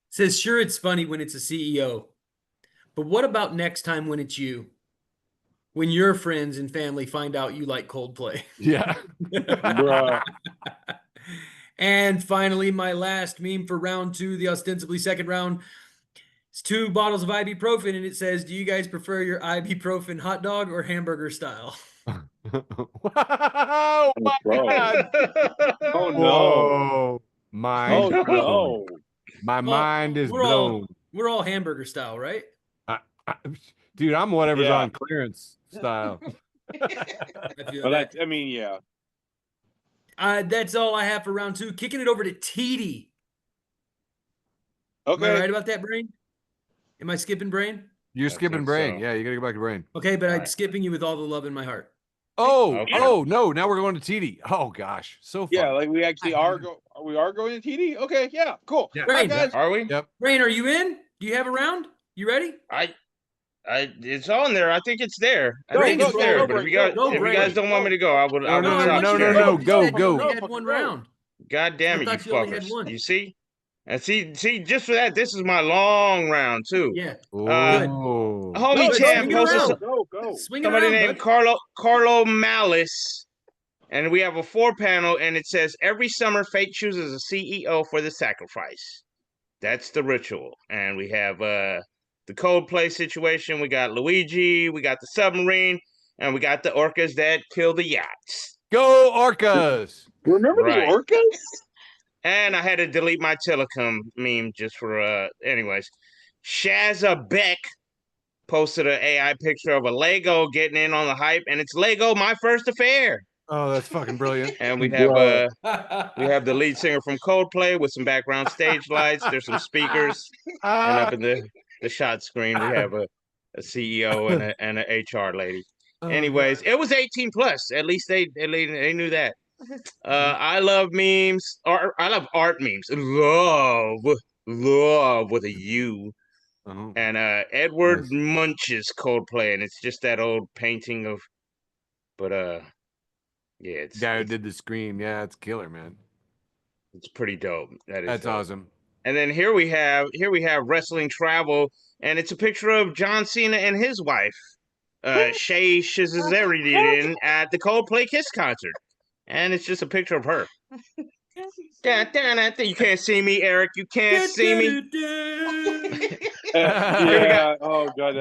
Speaker 2: says, sure, it's funny when it's a CEO, but what about next time when it's you? When your friends and family find out you like Coldplay.
Speaker 1: Yeah.
Speaker 5: Bruh.
Speaker 2: And finally, my last meme for round 2, the ostensibly second round. It's 2 bottles of ibuprofen, and it says, "Do you guys prefer your ibuprofen hot dog or hamburger style?"
Speaker 1: Oh my
Speaker 5: Bro.
Speaker 1: God.
Speaker 5: Oh no.
Speaker 1: Whoa. Mind
Speaker 5: Oh
Speaker 1: blown.
Speaker 5: no.
Speaker 1: My mind is
Speaker 2: we're
Speaker 1: blown.
Speaker 2: We're all hamburger style, right?
Speaker 1: Dude, I'm whatever's
Speaker 5: Yeah.
Speaker 1: on clearance style.
Speaker 2: I feel
Speaker 5: Well,
Speaker 2: that.
Speaker 5: that's, I mean, yeah.
Speaker 2: That's all I have for round 2. Kicking it over to Tiede. Am I
Speaker 5: Okay.
Speaker 2: right about that, Brane? Am I skipping Brane?
Speaker 1: You're
Speaker 3: I
Speaker 1: skipping
Speaker 3: think
Speaker 1: Brain.
Speaker 3: so.
Speaker 1: Yeah, you gotta go back to Brain.
Speaker 2: Okay, but
Speaker 3: All
Speaker 2: I'm
Speaker 3: right.
Speaker 2: skipping you with all the love in my heart.
Speaker 1: Oh,
Speaker 3: Okay.
Speaker 1: oh no! Now we're going to TD. Oh gosh, so fun.
Speaker 5: Yeah, like we actually
Speaker 2: God
Speaker 5: are going to TD. Okay, yeah, cool.
Speaker 1: Yeah.
Speaker 5: All right,
Speaker 2: Brane,
Speaker 5: guys.
Speaker 3: Are we?
Speaker 1: Yep.
Speaker 2: Brane, are you in? Do you have a round? You ready?
Speaker 3: It's on there. I think it's there. I
Speaker 5: Go,
Speaker 3: think
Speaker 2: go,
Speaker 3: it's
Speaker 2: go,
Speaker 3: there.
Speaker 2: go,
Speaker 3: But if
Speaker 5: Brane,
Speaker 3: you guys don't want me to go, I will. I
Speaker 1: No,
Speaker 3: will
Speaker 1: no,
Speaker 3: not
Speaker 1: no, no,
Speaker 3: share.
Speaker 1: no.
Speaker 2: You
Speaker 1: Go,
Speaker 2: said you
Speaker 1: go.
Speaker 2: only had one round.
Speaker 3: God damn
Speaker 2: I
Speaker 3: it, you
Speaker 2: thought you only had
Speaker 3: fuckers!
Speaker 2: one.
Speaker 3: You see? And see, just for that, this is my long round too.
Speaker 2: Yeah.
Speaker 1: Oh.
Speaker 3: Homie
Speaker 2: Good.
Speaker 3: Tam
Speaker 2: Swing it
Speaker 3: posted
Speaker 2: around.
Speaker 5: Go.
Speaker 2: Swing it
Speaker 3: somebody
Speaker 2: around,
Speaker 3: named
Speaker 2: bud.
Speaker 3: Carlo Malice, and we have a 4-panel, and it says every summer fate chooses a CEO for the sacrifice. That's the ritual, and we have the Coldplay situation. We got Luigi, we got the submarine, and we got the orcas that kill the yachts.
Speaker 1: Go Orcas!
Speaker 5: Remember the
Speaker 3: Right.
Speaker 5: orcas?
Speaker 3: And I had to delete my telecom meme just for anyways. Shazza Beck posted an AI picture of a Lego getting in on the hype, and it's Lego My First Affair.
Speaker 1: Oh, that's fucking brilliant.
Speaker 3: And we have the lead singer from Coldplay with some background stage lights. There's some speakers, and up in the shot screen we have a CEO and a HR lady. Anyways, it was 18 plus. At least they knew that. I love memes. I love art memes. Love with a U.
Speaker 1: Oh.
Speaker 3: And Edward
Speaker 1: Nice.
Speaker 3: Munch's Coldplay, and it's just that old painting of. But yeah, it's
Speaker 1: Guy who did the scream. Yeah, it's killer, man.
Speaker 3: it's pretty dope.
Speaker 1: That's
Speaker 3: dope.
Speaker 1: awesome.
Speaker 3: And then here we have wrestling travel, and it's a picture of John Cena and his wife, Shay Shizazarian, at the Coldplay Kiss concert, and it's just a picture of her. You can't see me, Eric. You can't see me.
Speaker 5: Yeah. Oh god,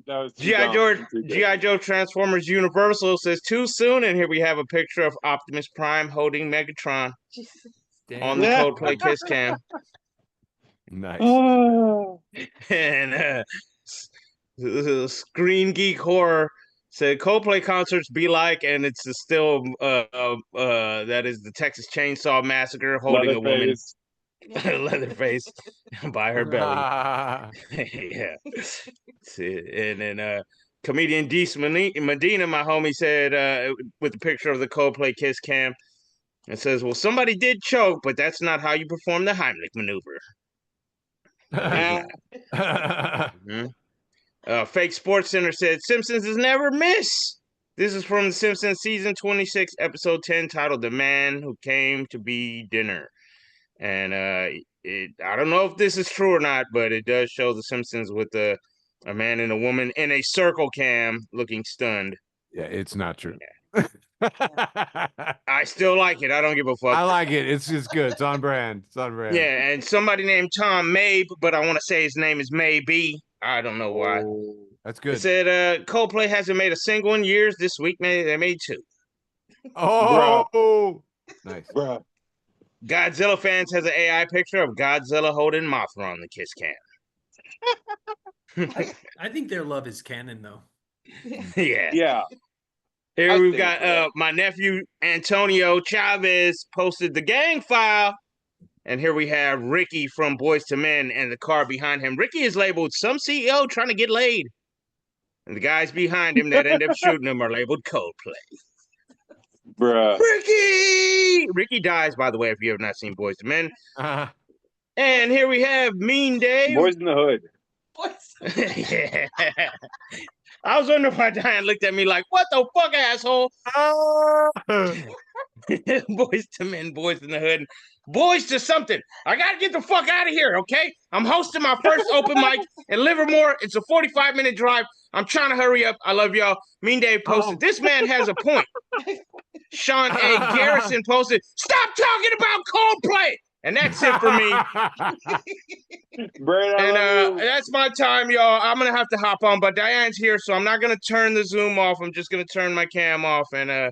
Speaker 5: that was
Speaker 3: G.I. Joe Transformers Universal says too soon, and here we have a picture of Optimus Prime holding Megatron on the Coldplay Kiss cam.
Speaker 1: Nice.
Speaker 5: Oh.
Speaker 3: And Screen Geek Horror said Coldplay concerts be like, and it's still that is the Texas Chainsaw Massacre holding a woman, Leatherface, by her belly. Yeah. And then comedian Dees Medina, my homie, said with the picture of the Coldplay Kiss cam, it says, "Well, somebody did choke, but that's not how you perform the Heimlich maneuver." Fake Sports Center said Simpsons is never miss. This is from The Simpsons season 26, episode 10, titled "The Man Who Came to Be Dinner." And I don't know if this is true or not, but it does show The Simpsons with a man and a woman in a circle cam looking stunned.
Speaker 1: Yeah, it's not true.
Speaker 3: I still like it. I don't give a fuck.
Speaker 1: I like it. It's just good. It's on brand. It's on brand.
Speaker 3: Yeah, and somebody named Tom Mabe, but I want to say his name is Maybe. I don't know why.
Speaker 1: That's
Speaker 3: It
Speaker 1: good.
Speaker 3: said Coldplay hasn't made a single in years. This week, they made 2.
Speaker 1: Oh, nice.
Speaker 5: Bruh.
Speaker 3: Godzilla fans has an AI picture of Godzilla holding Mothra on the kiss cam.
Speaker 2: I think their love is canon, though.
Speaker 3: Yeah.
Speaker 5: Yeah.
Speaker 3: Here
Speaker 5: I
Speaker 3: we've
Speaker 5: think
Speaker 3: got
Speaker 5: so.
Speaker 3: my nephew Antonio Chavez posted the gang file. And here we have Ricky from Boys to Men and the car behind him. Ricky is labeled some CEO trying to get laid. And the guys behind him that end up shooting him are labeled Coldplay.
Speaker 5: Bruh.
Speaker 3: Ricky dies, by the way, if you have not seen Boys to Men.
Speaker 1: Uh,
Speaker 3: And here we have Mean Dave.
Speaker 5: Boys in the Hood.
Speaker 3: Yeah. I was wondering why Diane looked at me like, what the fuck, asshole? Boys to Men, Boys in the Hood. Boys to something. I got to get the fuck out of here, okay? I'm hosting my first open mic in Livermore. It's a 45-minute drive. I'm trying to hurry up. I love y'all. Mean Dave posted, This man has a point. Sean A. Garrison posted, stop talking about Coldplay. And that's it for me.
Speaker 5: Brane,
Speaker 3: And that's my time, y'all. I'm going to have to hop on, but Diane's here, so I'm not going to turn the Zoom off. I'm just going to turn my cam off, and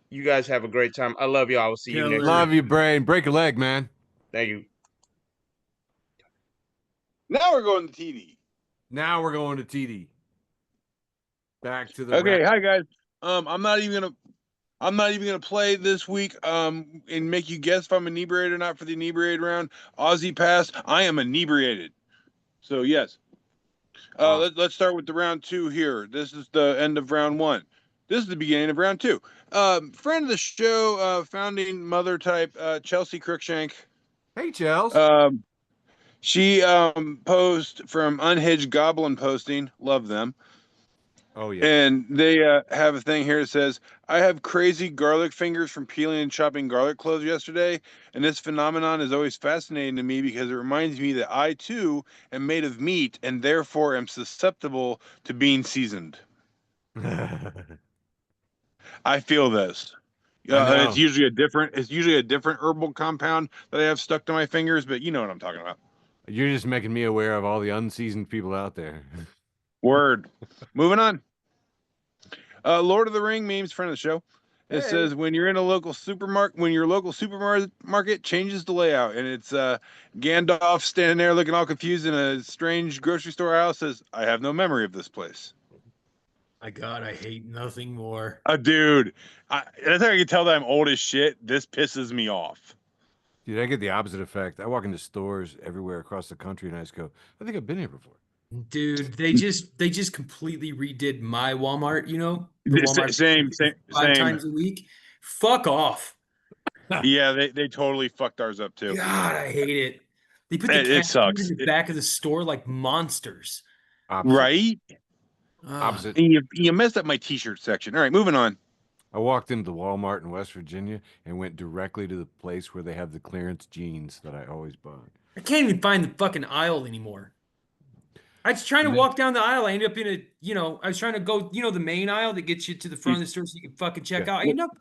Speaker 3: you guys have a great time. I love y'all. I will see you next week.
Speaker 1: Love you, Brane. Break a leg, man.
Speaker 3: Thank you.
Speaker 5: now we're going to TD.
Speaker 1: Now we're going to TD. Back to the
Speaker 5: Okay, hi guys. I'm not even gonna play this week and make you guess if I'm inebriated or not for the inebriated round. Aussie pass. I am inebriated. So yes. Let's start with the round 2 here. This is the end of round 1. This is the beginning of round 2. Friend of the show, founding mother type, Chelsea Cruikshank.
Speaker 1: Hey, Chels.
Speaker 5: She posed from Unhinged Goblin Posting. Love them.
Speaker 1: Oh, yeah.
Speaker 5: And they have a thing here that says, I have crazy garlic fingers from peeling and chopping garlic cloves yesterday. And this phenomenon is always fascinating to me because it reminds me that I, too, am made of meat and therefore am susceptible to being seasoned. I feel this. It's usually a different herbal compound that I have stuck to my fingers, but you know what I'm talking about.
Speaker 1: You're just making me aware of all the unseasoned people out there.
Speaker 5: Word. Moving on. Lord of the Ring memes, friend of the show. It says when you're in a local supermarket, when your local supermarket changes the layout, and it's Gandalf standing there looking all confused in a strange grocery store aisle, says, "I have no memory of this place."
Speaker 2: My God, I hate nothing more.
Speaker 5: Dude, that's how I can tell that I'm old as shit. This pisses me off.
Speaker 1: Dude, I get the opposite effect. I walk into stores everywhere across the country and I just go, I think I've been here before.
Speaker 2: Dude, they just completely redid my Walmart, you know? The Walmart
Speaker 5: Same.
Speaker 2: 5 times a week. Fuck off.
Speaker 5: Yeah, they totally fucked ours up too.
Speaker 2: God, I hate it. They put the
Speaker 5: It
Speaker 2: cat food
Speaker 5: sucks.
Speaker 2: in the back of the store like monsters.
Speaker 1: Opposite.
Speaker 5: Right?
Speaker 1: Opposite.
Speaker 5: And you messed up my t-shirt section. All right, moving on.
Speaker 1: I walked into the Walmart in West Virginia and went directly to the place where they have the clearance jeans that I always buy.
Speaker 2: I can't even find the fucking aisle anymore. I was trying to walk down the aisle. I ended up in I was trying to go, the main aisle that gets you to the front of the store so you can fucking check out. I end up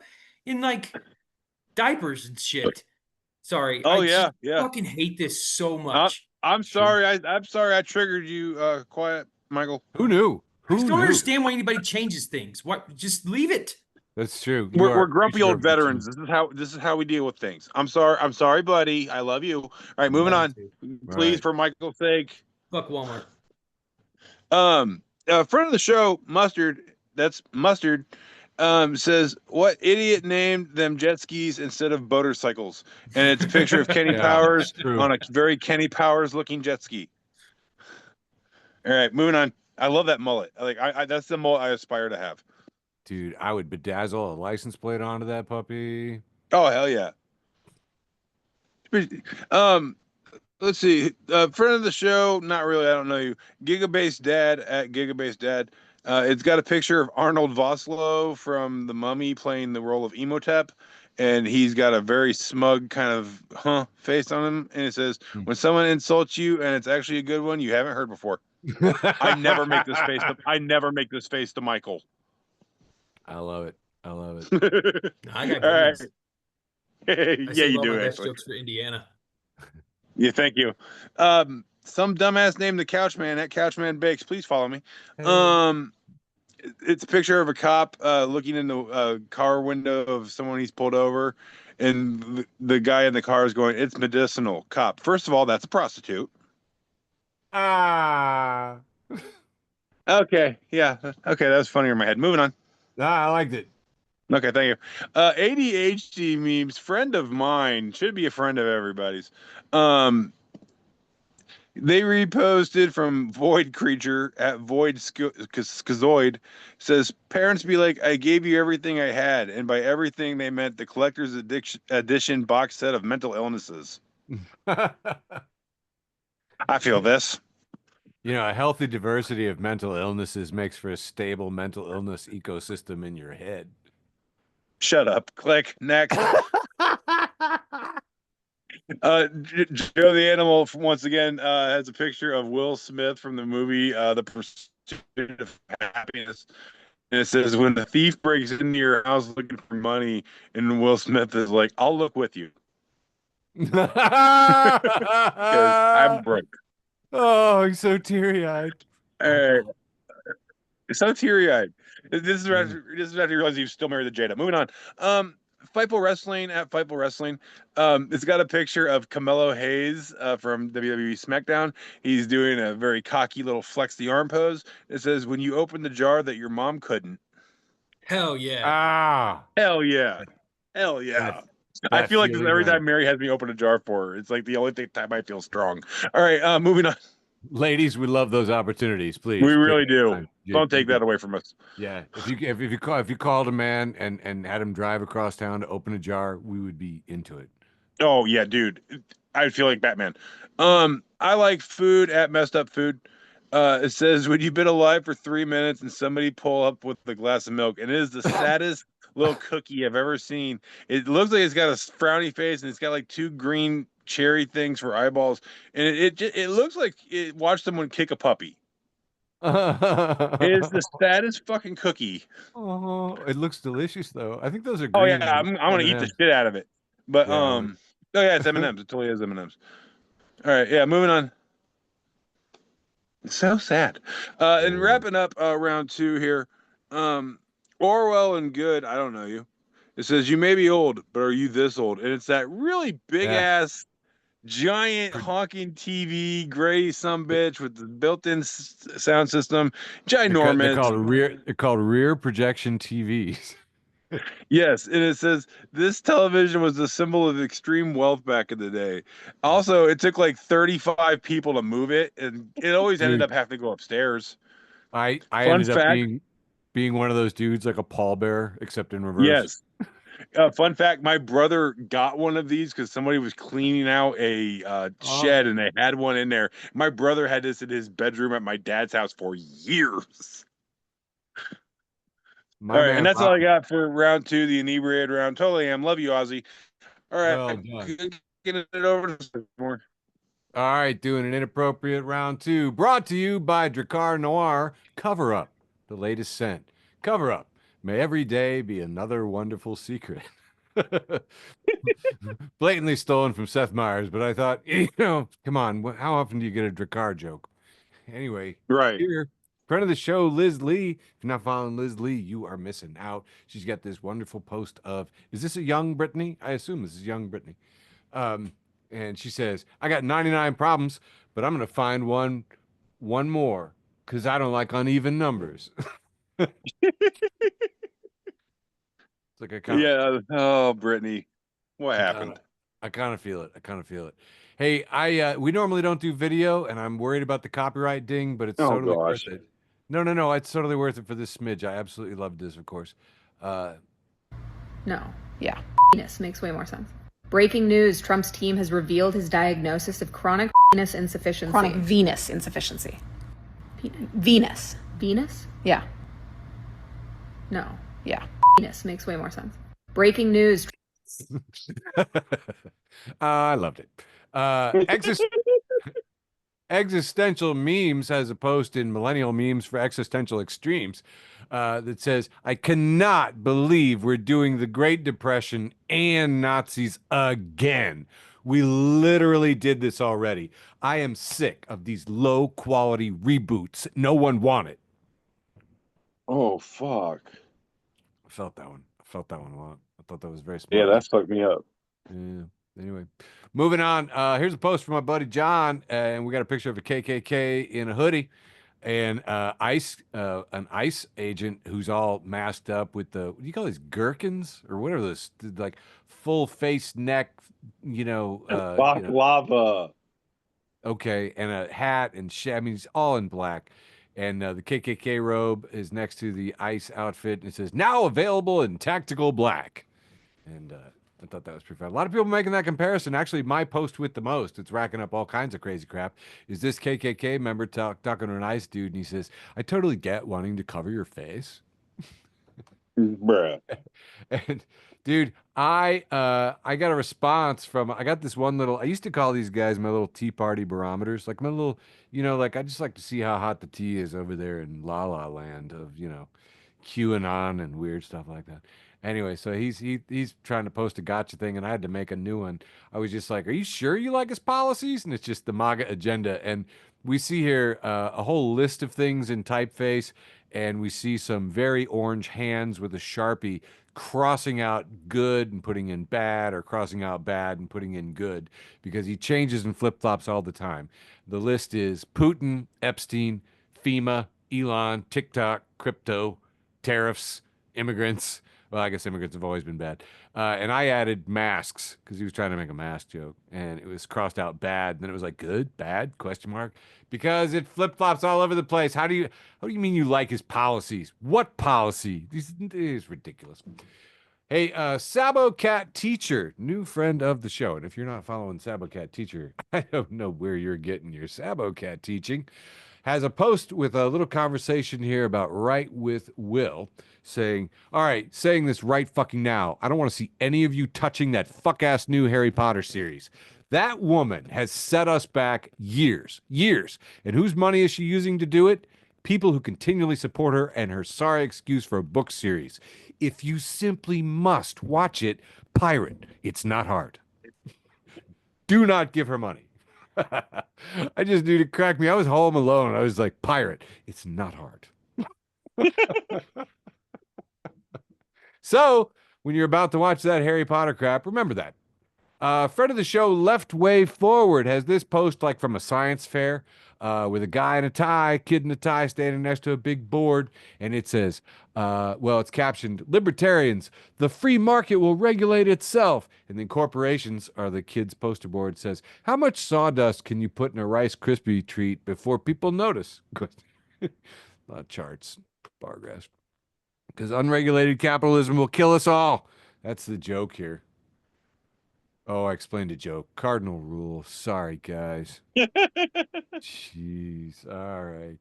Speaker 2: in like diapers and shit. Sorry.
Speaker 5: Oh,
Speaker 2: I
Speaker 5: yeah.
Speaker 2: fucking hate this so much.
Speaker 5: I'm sorry. I'm sorry I triggered you, quiet, Michael.
Speaker 1: Who knew?
Speaker 2: I just don't understand why anybody changes things. What? Just leave it.
Speaker 1: That's true.
Speaker 5: We're grumpy old veterans. This is how we deal with things. I'm sorry, buddy. I love you. All right, moving on. Please, for Michael's sake.
Speaker 2: Fuck Walmart.
Speaker 5: A friend of the show, Mustard. That's Mustard. Says, what idiot named them jet skis instead of motorcycles? And it's a picture of Kenny Powers on a very Kenny Powers looking jet ski. All right, moving on. I love that mullet. That's the mullet I aspire to have.
Speaker 1: Dude, I would bedazzle a license plate onto that puppy.
Speaker 5: Oh, hell yeah. Let's see. Friend of the show, not really, I don't know you. Gigabase Dad at Gigabase Dad. It's got a picture of Arnold Vosloo from The Mummy playing the role of Imhotep, and he's got a very smug kind of face on him, and it says, when someone insults you and it's actually a good one, you haven't heard before. I never make this face to Michael.
Speaker 1: I love it.
Speaker 2: I got good ones.
Speaker 5: Yeah, you do
Speaker 2: actually. Jokes for Indiana.
Speaker 5: Yeah, thank you. Some dumbass named the Couchman at Couchman Bakes. Please follow me. It's a picture of a cop looking in the car window of someone he's pulled over, and the guy in the car is going, "It's medicinal." Cop. First of all, that's a prostitute. Okay, yeah. Okay, that was funnier in my head. Moving on.
Speaker 1: I liked it.
Speaker 5: Okay, thank you. ADHD memes, friend of mine, should be a friend of everybody's. They reposted from Void Creature at Void Schizoid. Says, parents be like, I gave you everything I had. And by everything, they meant the collector's edition box set of mental illnesses. I feel this.
Speaker 1: A healthy diversity of mental illnesses makes for a stable mental illness ecosystem in your head.
Speaker 5: Shut up. Click. Next. Joe the Animal, once again, has a picture of Will Smith from the movie The Pursuit of Happiness. And it says, when the thief breaks into your house looking for money, and Will Smith is like, I'll look with you. Because I'm broke.
Speaker 1: Oh, he's so teary-eyed.
Speaker 5: So teary-eyed. This is after you realize you've still married the Jada. Moving on. Fightful Wrestling at Fightful Wrestling. It's got a picture of Carmelo Hayes from WWE SmackDown. He's doing a very cocky little flex the arm pose. It says, when you open the jar that your mom couldn't.
Speaker 2: Hell yeah.
Speaker 5: Hell yeah. Hell yeah. I feel like this every time Mary has me open a jar for her. It's like the only time I feel strong. All right, moving on.
Speaker 1: Ladies, we love those opportunities. Please.
Speaker 5: We
Speaker 1: take
Speaker 5: really do.
Speaker 1: time.
Speaker 5: Don't take that away from us.
Speaker 1: Yeah, if you called a man and had him drive across town to open a jar, we would be into it.
Speaker 5: Oh yeah, dude. I feel like Batman. I like food at messed up food. It says, "Would you been alive for 3 minutes and somebody pull up with a glass of milk?" And it is the saddest little cookie I've ever seen. It looks like it's got a frowny face and it's got like two green cherry things for eyeballs, and it looks like it watched someone kick a puppy. It is the saddest fucking cookie.
Speaker 1: Oh, it looks delicious though. I think those are
Speaker 5: Oh yeah,
Speaker 1: green
Speaker 5: I'm gonna eat the
Speaker 1: M&Ms.
Speaker 5: shit out of it. But
Speaker 1: Yeah.
Speaker 5: oh yeah, it's M&Ms. It totally is M&Ms. All right, yeah, moving on. It's so sad. And wrapping up round two here. Um, Orwell and Good, I don't know you. It says you may be old, but are you this old? And it's that really big
Speaker 1: Yeah.
Speaker 5: ass, giant honking TV, gray sumbitch with the built-in sound system, ginormous.
Speaker 1: They're called rear projection TVs.
Speaker 5: Yes, and it says this television was a symbol of extreme wealth back in the day. Also, it took like 35 people to move it, and it always ended
Speaker 1: Dude,
Speaker 5: up having to go upstairs.
Speaker 1: I
Speaker 5: Fun
Speaker 1: ended up
Speaker 5: fact,
Speaker 1: being one of those dudes like a pallbearer, except in reverse.
Speaker 5: yes. Fun fact, my brother got one of these because somebody was cleaning out a shed and they had one in there. My brother had this in his bedroom at my dad's house for years.
Speaker 1: My
Speaker 5: All right, and
Speaker 1: man,
Speaker 5: that's all I got for round two, the inebriated round. Totally am. Love you, Ozzy. All right,
Speaker 1: well done.
Speaker 5: getting it over to more.
Speaker 1: All right, doing an inappropriate round two, brought to you by Dracar Noir. Cover Up, the latest scent. Cover Up. May every day be another wonderful secret. Blatantly stolen from Seth Meyers, but I thought, come on, how often do you get a Dracar joke? Anyway,
Speaker 5: Right.
Speaker 1: here, friend of the show, Liz Lee. If you're not following Liz Lee, you are missing out. She's got this wonderful post of, is this a young Brittany? I assume this is young Brittany. And she says, I got 99 problems, but I'm going to find one more because I don't like uneven numbers. It's like
Speaker 5: Yeah. Oh, Brittany, what happened?
Speaker 1: I kind of feel it. I kind of feel it. Hey, we normally don't do video, and I'm worried about the copyright ding, but it's
Speaker 5: Oh,
Speaker 1: totally
Speaker 5: gosh.
Speaker 1: worth it. No, it's totally worth it for this smidge. I absolutely loved this, of course.
Speaker 6: No. Yeah. Penis makes way more sense. Breaking news, Trump's team has revealed his diagnosis of chronic venous insufficiency.
Speaker 4: Chronic venous insufficiency. Venous.
Speaker 6: Venous?
Speaker 4: Yeah.
Speaker 6: No.
Speaker 4: Yeah.
Speaker 6: Penis makes way more sense. Breaking news.
Speaker 1: I loved it. Existential Memes has a post in Millennial Memes for Existential Extremes that says, I cannot believe we're doing the Great Depression and Nazis again. We literally did this already. I am sick of these low quality reboots. No one wanted.
Speaker 5: Oh, fuck.
Speaker 1: I felt that one. I felt that one a lot. I thought that was very smart.
Speaker 5: Yeah, that fucked me up.
Speaker 1: Yeah. Anyway, moving on. Here's a post from my buddy John, and we got a picture of a KKK in a hoodie, and an ICE agent who's all masked up with the, what do you call these, gherkins or whatever those, like full face, neck,
Speaker 5: Lava.
Speaker 1: okay, and a hat and I mean, he's all in black. And the KKK robe is next to the ICE outfit, and it says, now available in tactical black. And I thought that was pretty fun. A lot of people making that comparison. Actually, my post with the most, it's racking up all kinds of crazy crap, is this KKK member talking to an ICE dude, and he says, I totally get wanting to cover your face.
Speaker 5: Bruh.
Speaker 1: And dude, I got a response from, I got this one little, I used to call these guys my little Tea Party barometers, like my little, like I just like to see how hot the tea is over there in La La Land of, QAnon and weird stuff like that. Anyway, so he's trying to post a gotcha thing, and I had to make a new one. I was just like, "Are you sure you like his policies?" And it's just the MAGA agenda, and we see here a whole list of things in typeface, and we see some very orange hands with a Sharpie crossing out good and putting in bad, or crossing out bad and putting in good, because he changes and flip flops all the time. The list is Putin, Epstein, FEMA, Elon, TikTok, crypto, tariffs, immigrants, Well, I guess immigrants have always been bad. And I added masks because he was trying to make a mask joke, and it was crossed out bad. And then it was like good, bad, question mark, because it flip flops all over the place. How do you mean you like his policies? What policy? This is ridiculous. Hey, Sabo Cat Teacher, new friend of the show. And if you're not following Sabo Cat Teacher, I don't know where you're getting your Sabo Cat teaching. Has a post with a little conversation here about right with Will, saying, all right, saying this right fucking now. I don't want to see any of you touching that fuck ass new Harry Potter series. That woman has set us back years, years. And whose money is she using to do it? People who continually support her and her sorry excuse for a book series. If you simply must watch it, pirate. It's not hard. Do not give her money. I just knew to crack me. I was home alone. I was like, pirate. It's not hard. So when you're about to watch that Harry Potter crap, remember that. Friend of the show, Left Way Forward, has this post like from a science fair with a guy in a tie, kid in a tie, standing next to a big board, and it says, well, it's captioned, "Libertarians, the free market will regulate itself." And then corporations are the kid's poster board says, "How much sawdust can you put in a Rice Krispie treat before people notice?" A lot of charts, bar graphs. Because unregulated capitalism will kill us all. That's the joke here. Oh, I explained a joke. Cardinal rule. Sorry, guys. Jeez. All right.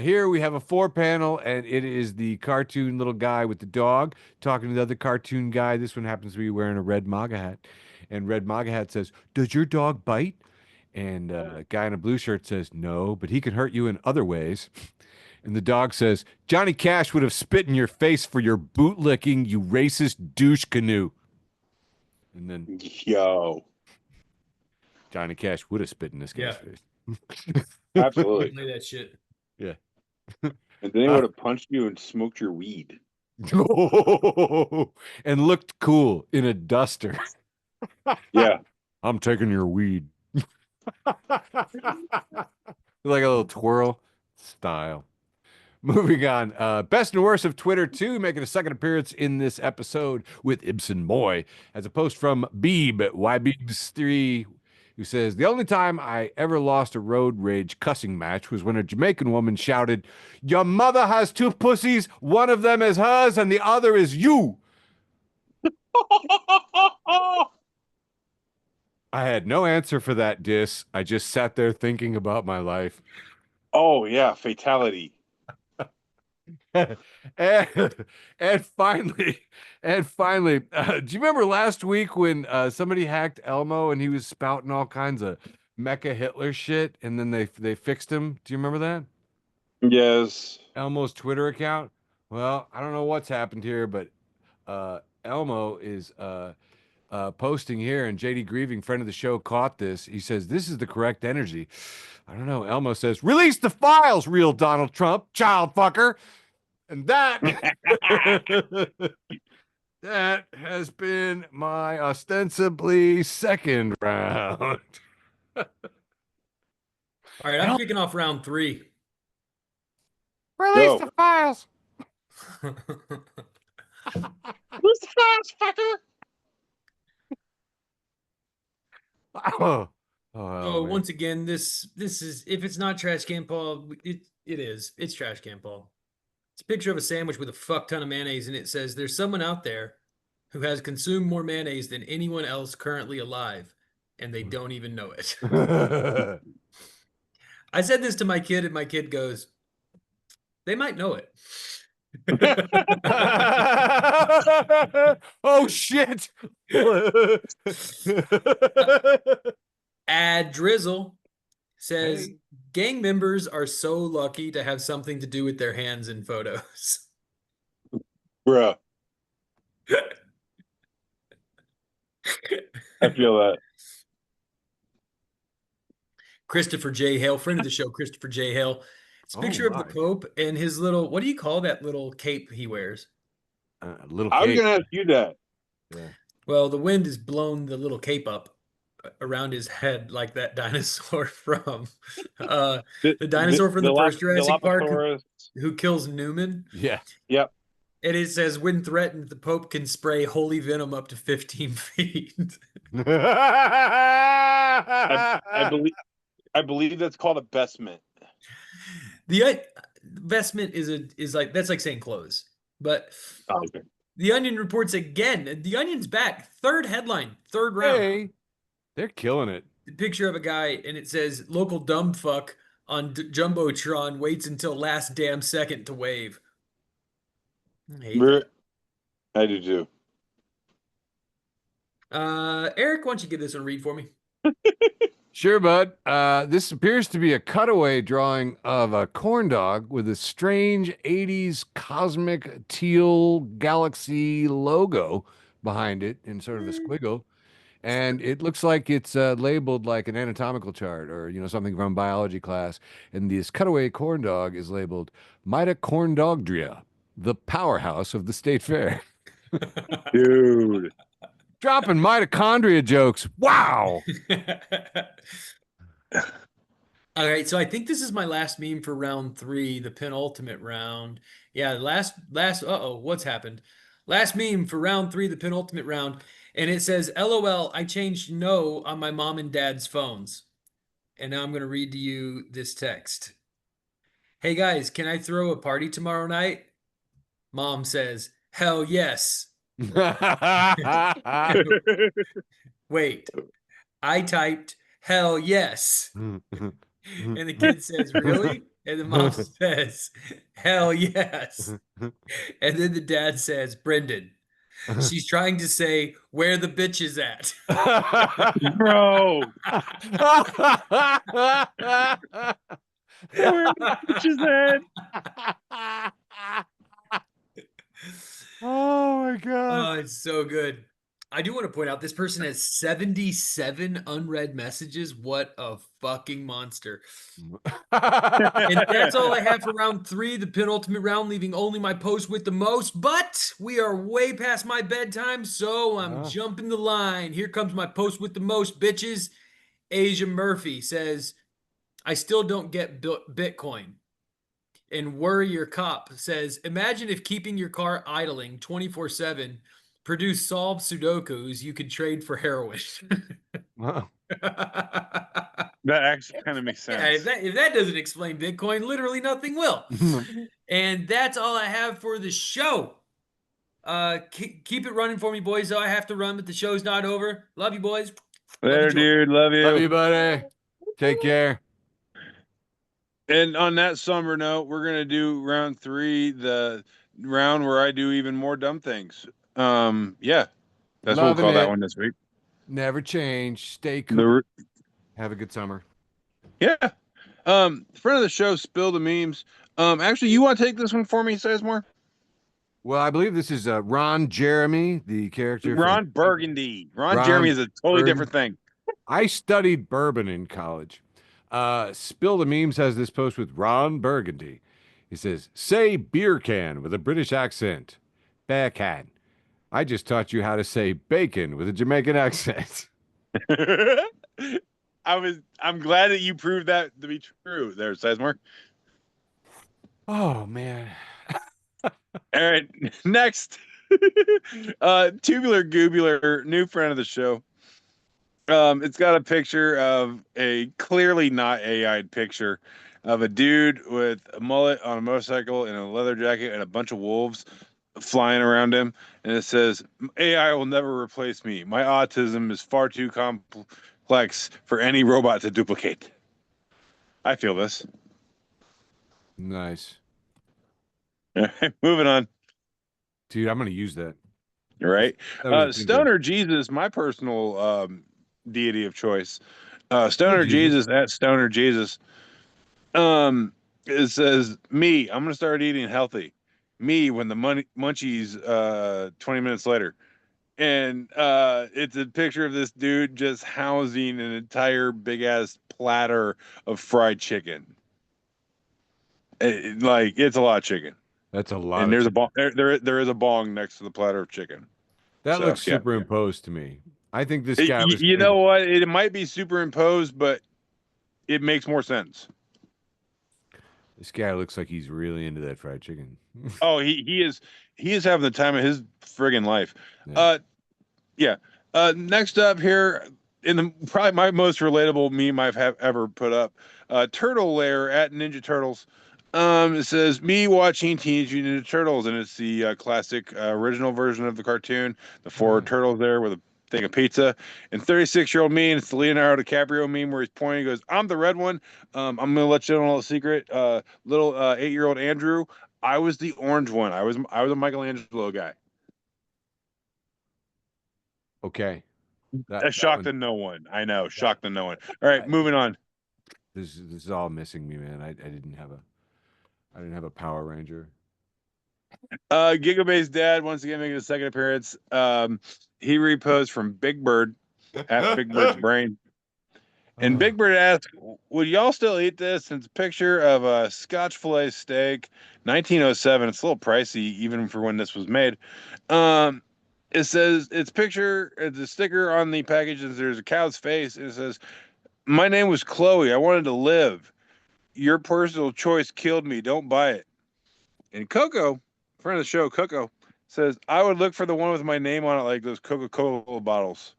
Speaker 1: Here we have a 4-panel, and it is the cartoon little guy with the dog talking to the other cartoon guy. This one happens to be wearing a red MAGA hat. And red MAGA hat says, "Does your dog bite?" And guy in a blue shirt says, "No, but he can hurt you in other ways." And the dog says, "Johnny Cash would have spit in your face for your bootlicking, you racist douche canoe." And then
Speaker 5: Yo,
Speaker 1: Johnny Cash would have spit in this guy's
Speaker 2: Yeah.
Speaker 1: face.
Speaker 5: absolutely.
Speaker 2: Play that shit.
Speaker 1: Yeah.
Speaker 5: And then he would have punched you and smoked your weed.
Speaker 1: And looked cool in a duster.
Speaker 5: Yeah.
Speaker 1: I'm taking your weed. Like a little twirl style. Moving on. Best and worst of Twitter 2, making a second appearance in this episode with Ibsen Boy, as a post from Beeb, YBeebs3, who says, "The only time I ever lost a road rage cussing match was when a Jamaican woman shouted, 'Your mother has 2 pussies, one of them is hers and the other is you.' I had no answer for that diss. I just sat there thinking about my life."
Speaker 5: Oh yeah, fatality.
Speaker 1: and, and finally, do you remember last week when somebody hacked Elmo and he was spouting all kinds of Mecha Hitler shit, and then they fixed him? Do you remember that?
Speaker 5: Yes.
Speaker 1: Elmo's Twitter account. Well, I don't know what's happened here, but Elmo is posting here, and JD Grieving, friend of the show, caught this. He says, "This is the correct energy." I don't know. Elmo says, "Release the files, real Donald Trump, child fucker." And that that has been my ostensibly second round.
Speaker 2: All right, I'm kicking off round 3.
Speaker 1: Release
Speaker 5: Go.
Speaker 1: the files.
Speaker 5: Who's the fast fucker?
Speaker 1: Oh,
Speaker 2: Oh,
Speaker 1: man.
Speaker 2: once again, this is, if it's not Trash Can Paul, it is. It's Trash Can Paul. It's a picture of a sandwich with a fuck ton of mayonnaise, and it says, "There's someone out there who has consumed more mayonnaise than anyone else currently alive, and they don't even know it." I said this to my kid, and my kid goes, "They might know it."
Speaker 1: Oh shit.
Speaker 2: Ad Drizzle says,
Speaker 1: Hey.
Speaker 2: "Gang members are so lucky to have something to do with their hands in photos."
Speaker 5: Bruh. I feel that.
Speaker 2: Christopher J. Hale, friend of the show, Christopher J. Hale. It's a
Speaker 1: Oh,
Speaker 2: picture of the
Speaker 1: my.
Speaker 2: Pope and his little, what do you call that little cape he wears?
Speaker 1: Little
Speaker 5: I was
Speaker 1: cake.
Speaker 5: gonna ask you that.
Speaker 1: Yeah.
Speaker 2: Well, the wind has blown the little cape up around his head like that dinosaur from the dinosaur from the first Jurassic Park
Speaker 5: Dilophosaurus.
Speaker 2: who kills Newman.
Speaker 1: Yeah.
Speaker 5: Yep.
Speaker 2: And it says, when threatened, the Pope can spray holy venom up to 15 feet.
Speaker 5: I believe that's called a vestment.
Speaker 2: The vestment is like, that's like saying clothes. But
Speaker 5: Okay.
Speaker 2: the Onion reports again. The Onion's back. Third headline, third round.
Speaker 1: Hey, they're killing it.
Speaker 2: The picture of a guy, and it says, local dumb fuck on Jumbotron waits until last damn second to wave. I hate that.
Speaker 5: I do too.
Speaker 2: Eric, why don't you give this one a read for me?
Speaker 1: Sure, bud. This appears to be a cutaway drawing of a corn dog with a strange 80s cosmic teal galaxy logo behind it in sort of a squiggle. And it looks like it's labeled like an anatomical chart or, something from biology class. And this cutaway corn dog is labeled Mitochondria, the powerhouse of the state fair.
Speaker 5: Dude.
Speaker 1: Dropping mitochondria jokes. Wow.
Speaker 2: All right, so I think this is my last meme for round 3, the penultimate round. Yeah, last what's happened? Last meme for round 3, the penultimate round, and it says, LOL, I changed no on my mom and dad's phones. And now I'm going to read to you this text. Hey guys, can I throw a party tomorrow night? Mom says, hell yes. Wait, I typed, hell yes. And the kid says, really? And the mom says, hell yes. And then the dad says, Brendan, she's trying to say, where the bitch is at.
Speaker 5: Bro. Where the bitch is at?
Speaker 1: Oh my God.
Speaker 2: Oh, it's so good. I do want to point out this person has 77 unread messages. What a fucking monster. And that's all I have for round 3, the penultimate round, leaving only my post with the most. But we are way past my bedtime, so I'm jumping the line. Here comes my post with the most, bitches. Asia Murphy says, I still don't get Bitcoin. And Worrier Cop says, imagine if keeping your car idling 24/7 produced solved Sudokus you could trade for heroin.
Speaker 1: Wow.
Speaker 5: That actually kind of makes sense.
Speaker 2: Yeah, if that doesn't explain Bitcoin, literally nothing will. And that's all I have for the show. Keep it running for me, boys. Though I have to run, but the show's not over. Love you, boys.
Speaker 5: Later, dude. Love you.
Speaker 1: Love you, buddy. Take care.
Speaker 5: And on that somber note, we're gonna do round 3, the round where I do even more dumb things. Yeah, that's what we'll call that one this week.
Speaker 1: Never change. Stay cool. Have a good summer.
Speaker 5: Yeah. Friend of the show, Spill the Memes. Actually, you want to take this one for me, Sizemore?
Speaker 1: Well, I believe this is Ron Jeremy, the character.
Speaker 5: Ron Burgundy. Ron Jeremy is a totally different thing.
Speaker 1: I studied bourbon in college. Spill the Memes has this post with Ron Burgundy. He says, say beer can with a British accent. Backhand. I just taught you how to say bacon with a Jamaican accent.
Speaker 5: I'm glad that you proved that to be true there, Sizemore.
Speaker 1: Oh man.
Speaker 5: All right, next. Tubular Goobular, new friend of the show. It's got a picture of a clearly not AI'd picture of a dude with a mullet on a motorcycle and a leather jacket and a bunch of wolves flying around him. And it says, AI will never replace me. My autism is far too complex for any robot to duplicate. I feel this.
Speaker 1: Nice.
Speaker 5: All right, moving on.
Speaker 1: Dude, I'm going to use that.
Speaker 5: All right. Stoner Jesus, my personal deity of choice. Stoner Jesus at Stoner Jesus. It says, me, I'm going to start eating healthy. Me, when the munchies 20 minutes later. And it's a picture of this dude just housing an entire big ass platter of fried chicken. It's a lot of chicken.
Speaker 1: That's a lot.
Speaker 5: And there's a bong. There is a bong next to the platter of chicken.
Speaker 1: That looks superimposed to me. I think this guy was.
Speaker 5: You know what? It might be superimposed, but it makes more sense.
Speaker 1: This guy looks like he's really into that fried chicken.
Speaker 5: Oh, he is having the time of his friggin' life.
Speaker 1: Yeah.
Speaker 5: Yeah. Next up here, in the probably my most relatable meme I've ever put up, Turtle Lair at Ninja Turtles. It says me watching Teenage Mutant Ninja Turtles, and it's the classic original version of the cartoon. The four turtles there with a thing of pizza, and 36-year-old me, and it's the Leonardo DiCaprio meme where he's pointing, he goes, "I'm the red one. I'm gonna let you know a secret. Little 8-year-old Andrew, I was the orange one. I was a Michelangelo guy."
Speaker 1: Okay.
Speaker 5: A shock to no one. I know, shock to no one. All right, moving on.
Speaker 1: This is all missing me, man. I didn't have a Power Ranger.
Speaker 5: Gigabay's dad once again making a second appearance. He reposed from Big Bird at Big Bird's Brane. And Big Bird asked, "Would y'all still eat this?" And it's a picture of a Scotch fillet steak, 1907. It's a little pricey even for when this was made. It says it's a sticker on the package, and there's a cow's face. And it says, "My name was Chloe. I wanted to live. Your personal choice killed me. Don't buy it." And Coco, friend of the show, Coco, says, "I would look for the one with my name on it, like those Coca-Cola bottles.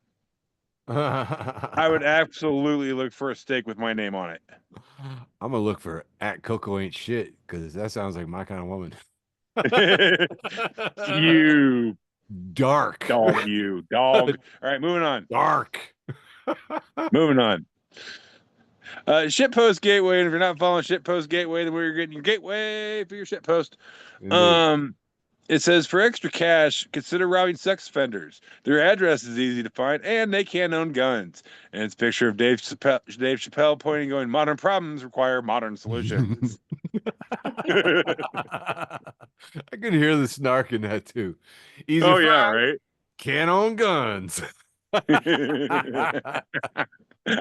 Speaker 5: I would absolutely look for a steak with my name on it."
Speaker 1: I'm gonna look for at Coco ain't shit because that sounds like my kind of woman.
Speaker 5: You
Speaker 1: Dark
Speaker 5: dog, you dog. All right, moving on.
Speaker 1: Dark.
Speaker 5: Moving on. Shitpost Gateway, and if you're not following Shitpost Gateway, then we're getting your gateway for your shitpost. It says, for extra cash, consider robbing sex offenders. Their address is easy to find, and they can own guns. And it's a picture of Dave Chappelle pointing, going, "Modern problems require modern solutions."
Speaker 1: I could hear the snark in that too. Easy
Speaker 5: Oh,
Speaker 1: to
Speaker 5: yeah,
Speaker 1: find,
Speaker 5: right?
Speaker 1: can't own guns.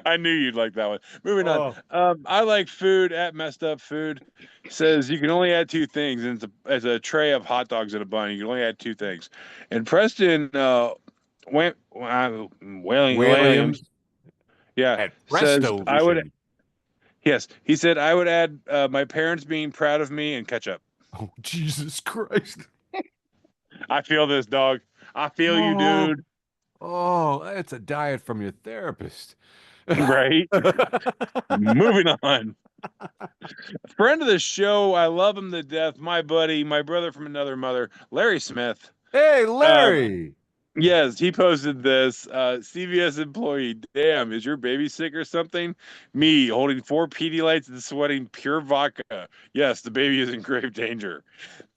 Speaker 5: I knew you'd like that one. Moving
Speaker 1: Oh.
Speaker 5: on. I like food at Messed Up Food. Says you can only add two things, and it's a tray of hot dogs and a bun. You can only add two things. And Preston Williams, yeah,
Speaker 1: At
Speaker 5: says
Speaker 1: Presto
Speaker 5: I would.
Speaker 1: Vision.
Speaker 5: Yes, he said I would add my parents being proud of me and ketchup.
Speaker 1: Oh, Jesus Christ.
Speaker 5: I feel this, dog. I feel you,
Speaker 1: Oh.
Speaker 5: dude.
Speaker 1: Oh, that's a diet from your therapist.
Speaker 5: Right? Moving on. Friend of the show, I love him to death. My buddy, my brother from another mother, Larry Smith.
Speaker 1: Hey, Larry.
Speaker 5: Yes, he posted this. CVS employee, damn, is your baby sick or something? Me holding 4 Pedialytes and sweating pure vodka. Yes, the baby is in grave danger.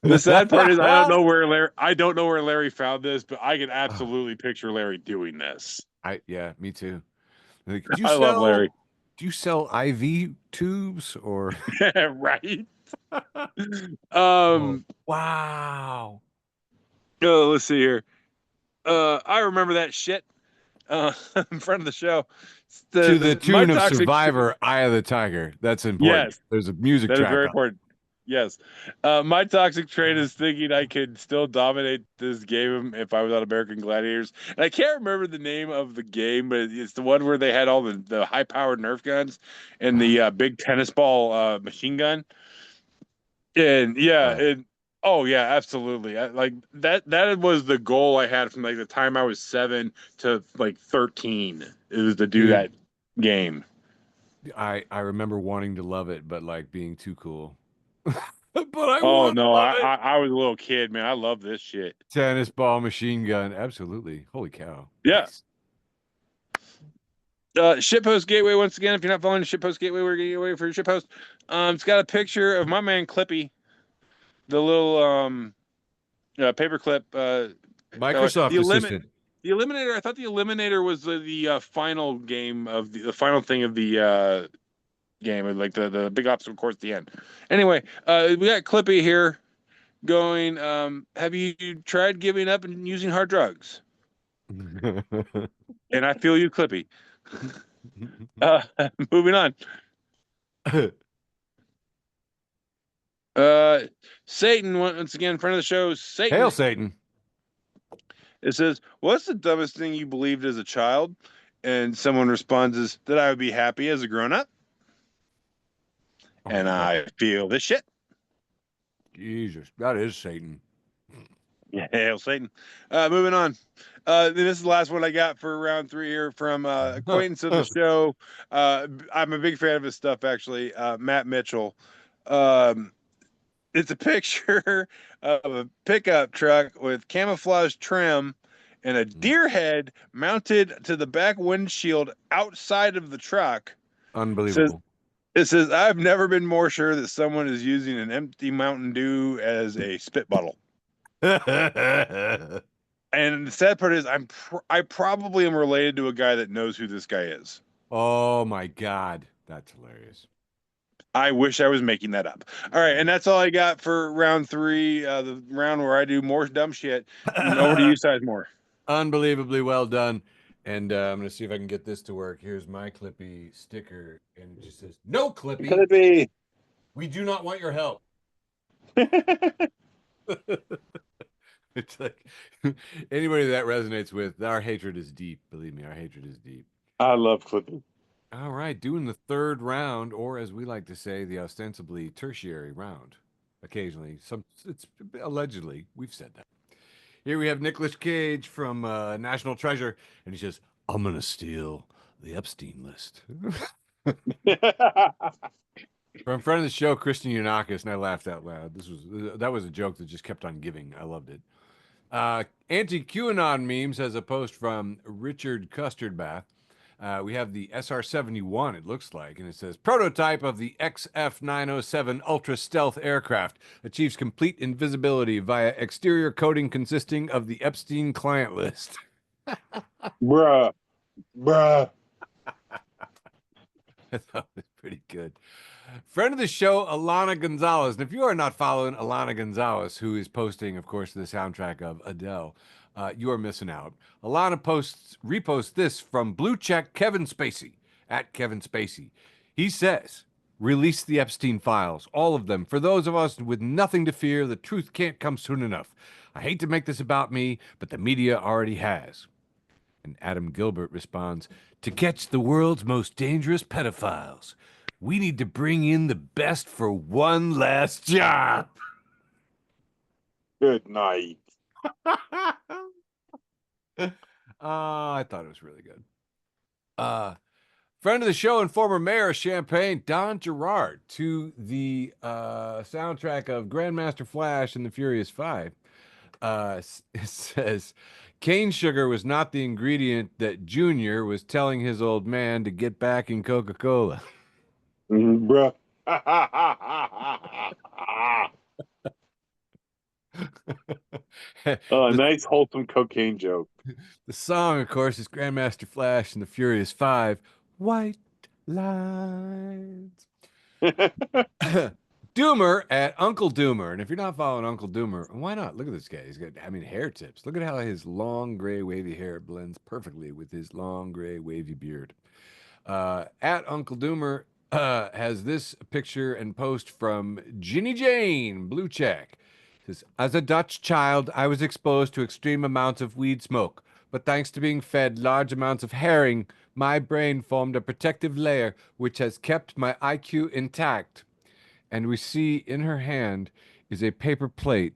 Speaker 5: The sad part is I don't know where Larry found this, but I can absolutely picture Larry doing this.
Speaker 1: Yeah, me too. Like,
Speaker 5: love Larry.
Speaker 1: Do you sell IV tubes or
Speaker 5: Right?
Speaker 1: wow.
Speaker 5: Oh, let's see here. I remember that shit. In front of the show.
Speaker 1: To the tune of
Speaker 5: toxic
Speaker 1: Survivor, Eye of the Tiger. That's important.
Speaker 5: Yes.
Speaker 1: There's a music
Speaker 5: That is
Speaker 1: track.
Speaker 5: very important. Yes. My toxic trait is thinking I could still dominate this game if I was on American Gladiators. And I can't remember the name of the game, but it's the one where they had all the high-powered Nerf guns and the big tennis ball machine gun. And yeah, oh yeah, absolutely. Like that was the goal I had from like the time I was 7 to like 13. It was to do that game.
Speaker 1: I remember wanting to love it, but like being too cool. But I
Speaker 5: was a little kid, man. I love this shit.
Speaker 1: Tennis ball machine gun, absolutely. Holy cow.
Speaker 5: Yeah. Shitpost Gateway once again. If you're not following the Shitpost Gateway, we're getting away for your shitpost. It's got a picture of my man Clippy, the little paperclip.
Speaker 1: Microsoft assistant.
Speaker 5: The Eliminator. I thought the Eliminator was the final game of the final thing of the game, like the big obstacle course at the end. Anyway, we got Clippy here going, have you tried giving up and using hard drugs? And I feel you, Clippy. Moving on. Satan, once again, friend of the show, Satan.
Speaker 1: Hail Satan.
Speaker 5: It says, what's the dumbest thing you believed as a child? And someone responds is that I would be happy as a grown-up. And
Speaker 1: my God.
Speaker 5: I feel this shit.
Speaker 1: Jesus, that is Satan.
Speaker 5: Yeah, hail Satan. Moving on. This is the last one I got for round 3 here from acquaintance of the show. I'm a big fan of his stuff, actually. Matt Mitchell. Um, it's a picture of a pickup truck with camouflage trim and a deer head mounted to the back windshield outside of the truck.
Speaker 1: Unbelievable.
Speaker 5: It says, I've never been more sure that someone is using an empty Mountain Dew as a spit bottle. And the sad part is, I probably am related to a guy that knows who this guy is.
Speaker 1: Oh my God, that's hilarious.
Speaker 5: I wish I was making that up. All right, and that's all I got for round 3, the round where I do more dumb shit. Over to you, Sizemore.
Speaker 1: Unbelievably well done. And I'm going to see if I can get this to work. Here's my Clippy sticker. And it just says, no, Clippy.
Speaker 5: Clippy.
Speaker 1: We do not want your help. It's like anybody that resonates with, our hatred is deep. Believe me, our hatred is deep.
Speaker 5: I love Clippy.
Speaker 1: All right, doing the third round, or as we like to say, the ostensibly tertiary round. Occasionally, it's allegedly, we've said that. Here we have Nicolas Cage from National Treasure, and he says, I'm going to steal the Epstein list. From friend of the show, Kristen Yanakis, and I laughed out loud. That was a joke that just kept on giving. I loved it. Anti-QAnon memes has a post from Richard Custardbath. We have the SR-71, it looks like, and it says, prototype of the XF-907 ultra stealth aircraft achieves complete invisibility via exterior coating consisting of the Epstein client list.
Speaker 5: Bruh.
Speaker 1: I thought it was pretty good. Friend of the show, Alana Gonzalez. And if you are not following Alana Gonzalez, who is posting, of course, the soundtrack of Adele, you are missing out. Alana reposts this from Blue Check Kevin Spacey, at Kevin Spacey. He says, release the Epstein files, all of them. For those of us with nothing to fear, the truth can't come soon enough. I hate to make this about me, but the media already has. And Adam Gilbert responds, to catch the world's most dangerous pedophiles, we need to bring in the best for one last job.
Speaker 5: Good night.
Speaker 1: I thought it was really good. Friend of the show and former mayor of Champaign, Don Gerard, to the soundtrack of Grandmaster Flash and the Furious Five, it says, cane sugar was not the ingredient that Junior was telling his old man to get back in Coca-Cola.
Speaker 5: Bruh. Nice wholesome cocaine joke.
Speaker 1: The song, of course, is Grandmaster Flash and the Furious Five, White Lines. Doomer at Uncle Doomer. And if you're not following Uncle Doomer, why not? Look at this guy. He's got, hair tips. Look at how his long, gray, wavy hair blends perfectly with his long, gray, wavy beard. At Uncle Doomer has this picture and post from Ginny Jane, Blue Check. It says, as a Dutch child, I was exposed to extreme amounts of weed smoke, but thanks to being fed large amounts of herring, my brain formed a protective layer which has kept my IQ intact. And we see in her hand is a paper plate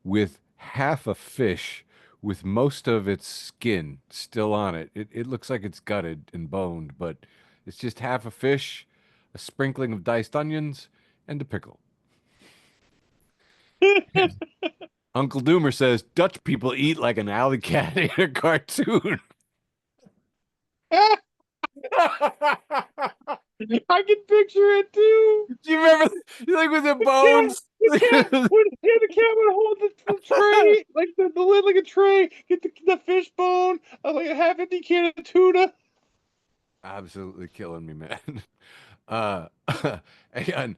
Speaker 1: with half a fish with most of its skin still on it. It looks like it's gutted and boned, but it's just half a fish, a sprinkling of diced onions, and a pickle. Uncle Doomer says Dutch people eat like an alley cat in a cartoon.
Speaker 5: I can picture it too.
Speaker 1: Do you remember, like with the bones?
Speaker 5: The cat would hold the tray, like the lid like a tray, get the fish bone, like a half empty can of tuna.
Speaker 1: Absolutely killing me, man. And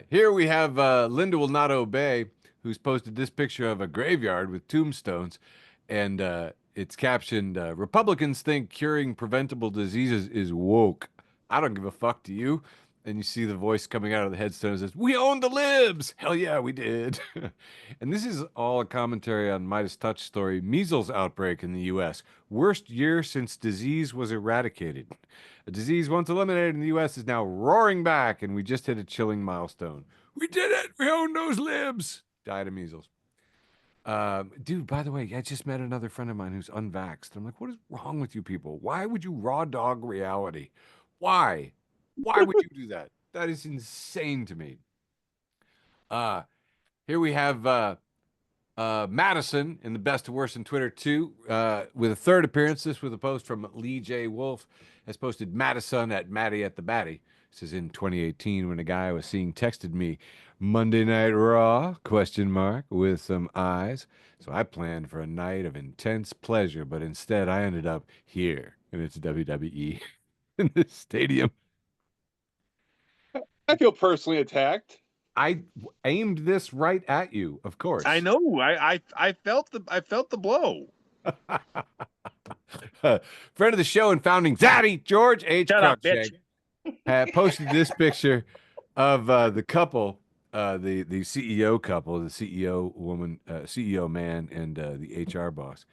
Speaker 1: here we have Linda Will Not Obey, who's posted this picture of a graveyard with tombstones, and it's captioned, Republicans think curing preventable diseases is woke. I don't give a fuck to you. and you see the voice coming out of the headstone and says, "We own the libs." Hell yeah, we did. And this is all a commentary on Midas Touch story, measles outbreak in the U.S. Worst year since disease was eradicated. A disease once eliminated in the U.S. is now roaring back, and we just hit a chilling milestone. We did it. We own those libs. Died of measles. Dude, by the way, I just met another friend of mine who's unvaxxed. I'm like, what is wrong with you people? Why would you raw dog reality? Why? Why would you do that? That is insane to me. Uh, Here we have Madison in the best of worst in Twitter too, with a third appearance. This with a post from Lee J. Wolf has posted Madison at Maddie at the Batty. This is in 2018 when a guy I was seeing texted me Monday Night Raw question mark with some eyes. So I planned for a night of intense pleasure, but instead I ended up here and it's WWE in this stadium.
Speaker 5: I feel personally attacked.
Speaker 1: I aimed this right at you, of course.
Speaker 5: I know. I felt the blow.
Speaker 1: Friend of the show and founding Zaddy, George H.
Speaker 5: Shut up,
Speaker 1: Cruikshank, had posted this picture of the couple, the CEO couple, the CEO woman, CEO man, and the HR boss.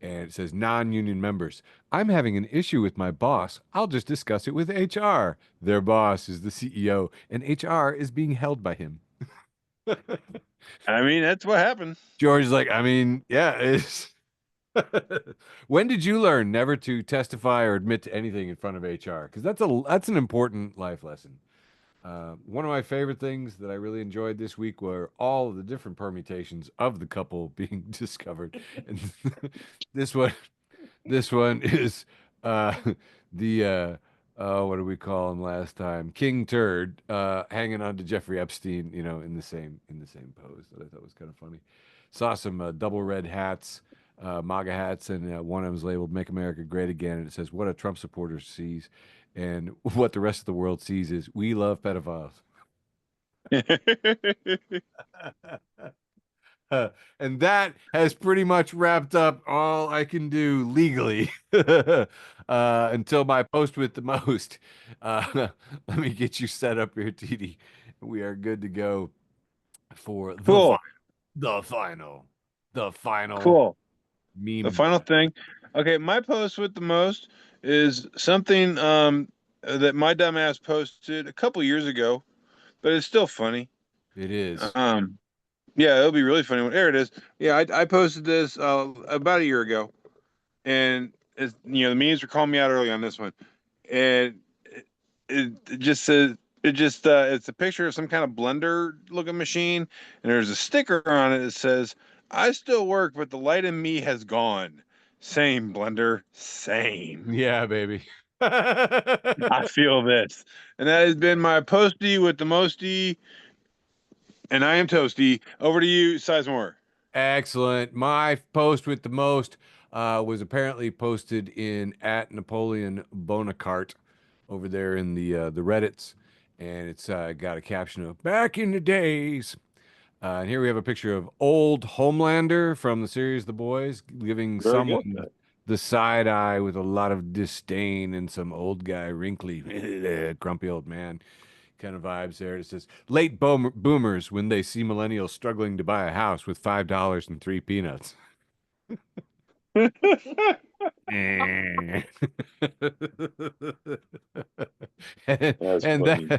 Speaker 1: And it says, non-union members, I'm having an issue with my boss. I'll just discuss it with HR. Their boss is the CEO, and HR is being held by him.
Speaker 5: I mean, that's what happened.
Speaker 1: George is like, I mean, yeah, it's. When did you learn never to testify or admit to anything in front of HR? Because that's an important life lesson. One of my favorite things that I really enjoyed this week were all of the different permutations of the couple being discovered. And this one is the what do we call him last time? King Turd hanging on to Jeffrey Epstein, in the same pose. That I thought was kind of funny. Saw some double red hats, MAGA hats, and one of them is labeled "Make America Great Again," and it says, "What a Trump supporter sees." And what the rest of the world sees is we love pedophiles. And that has pretty much wrapped up all I can do legally until my post with the most. Let me get you set up here, Tiede. We are good to go for
Speaker 5: Cool.
Speaker 1: the final
Speaker 5: Cool.
Speaker 1: meme.
Speaker 5: The final thing. Okay, my post with the most is something that my dumbass posted a couple years ago, but it's still funny.
Speaker 1: It is.
Speaker 5: Yeah, it'll be really funny. There it is. Yeah, I posted this about a year ago, and it's, the memes were calling me out early on this one, and it just says it's a picture of some kind of blender looking machine, and there's a sticker on it that says, "I still work, but the light in me has gone." Same, blender, same.
Speaker 1: Yeah, baby.
Speaker 5: I feel this. And that has been my postie with the mostie. And I am Toasty. Over to you, Sizemore.
Speaker 1: Excellent. My post with the most was apparently posted in at Napoleon Bonaparte over there in the Reddits. And it's got a caption of "Back in the days." And here we have a picture of old Homelander from the series The Boys giving
Speaker 5: Very
Speaker 1: someone
Speaker 5: good.
Speaker 1: the side eye with a lot of disdain and some old guy, wrinkly, grumpy old man kind of vibes there. It says, late boomers when they see millennials struggling to buy a house with $5 and 3 peanuts. and
Speaker 5: funny.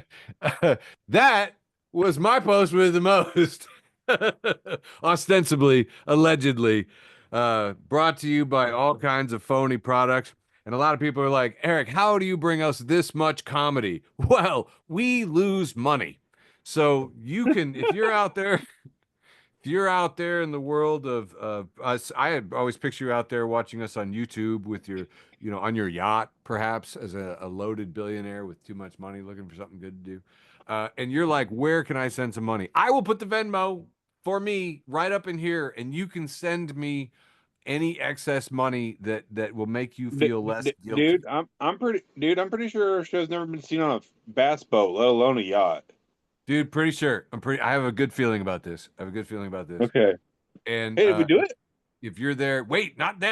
Speaker 1: that was my post with the most. Ostensibly, allegedly, brought to you by all kinds of phony products. And a lot of people are like, Eric, how do you bring us this much comedy? Well, we lose money. So you can, if you're out there in the world of us, I always picture you out there watching us on YouTube with your, on your yacht, perhaps as a loaded billionaire with too much money looking for something good to do. And you're like, where can I send some money? I will put the Venmo for me right up in here, and you can send me any excess money that will make you feel less guilty.
Speaker 5: Dude, I'm pretty sure our show's never been seen on a bass boat, let alone a yacht.
Speaker 1: Dude, pretty sure. I have a good feeling about this.
Speaker 5: Okay.
Speaker 1: And
Speaker 5: hey, did we do it?
Speaker 1: If you're there, wait, not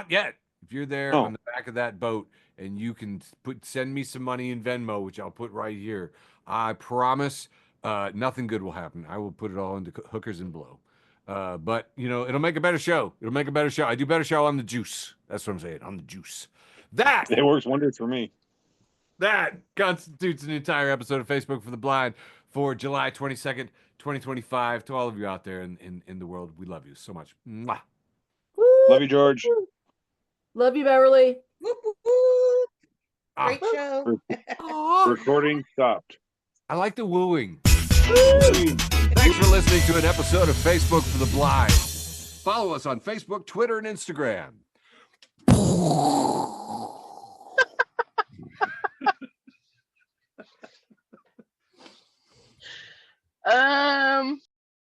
Speaker 1: yet. If you're there on the back of that boat and you can send me some money in Venmo, which I'll put right here, I promise nothing good will happen. I will put it all into hookers and blow. But you know, it'll make a better show. It'll make a better show. I do better show on the juice. That's what I'm saying. On the juice. That
Speaker 5: It works wonders for me.
Speaker 1: That constitutes an entire episode of Facebook for the Blind for July 22nd, 2025. To all of you out there in the world, we love you so much. Mwah.
Speaker 5: Love you, George.
Speaker 7: Love you, Beverly.
Speaker 3: Whoop, whoop, whoop. Great
Speaker 1: Ah.
Speaker 3: show.
Speaker 5: Recording stopped.
Speaker 1: I like the wooing. Thanks for listening to an episode of Facebook for the Blind. Follow us on Facebook, Twitter, and Instagram.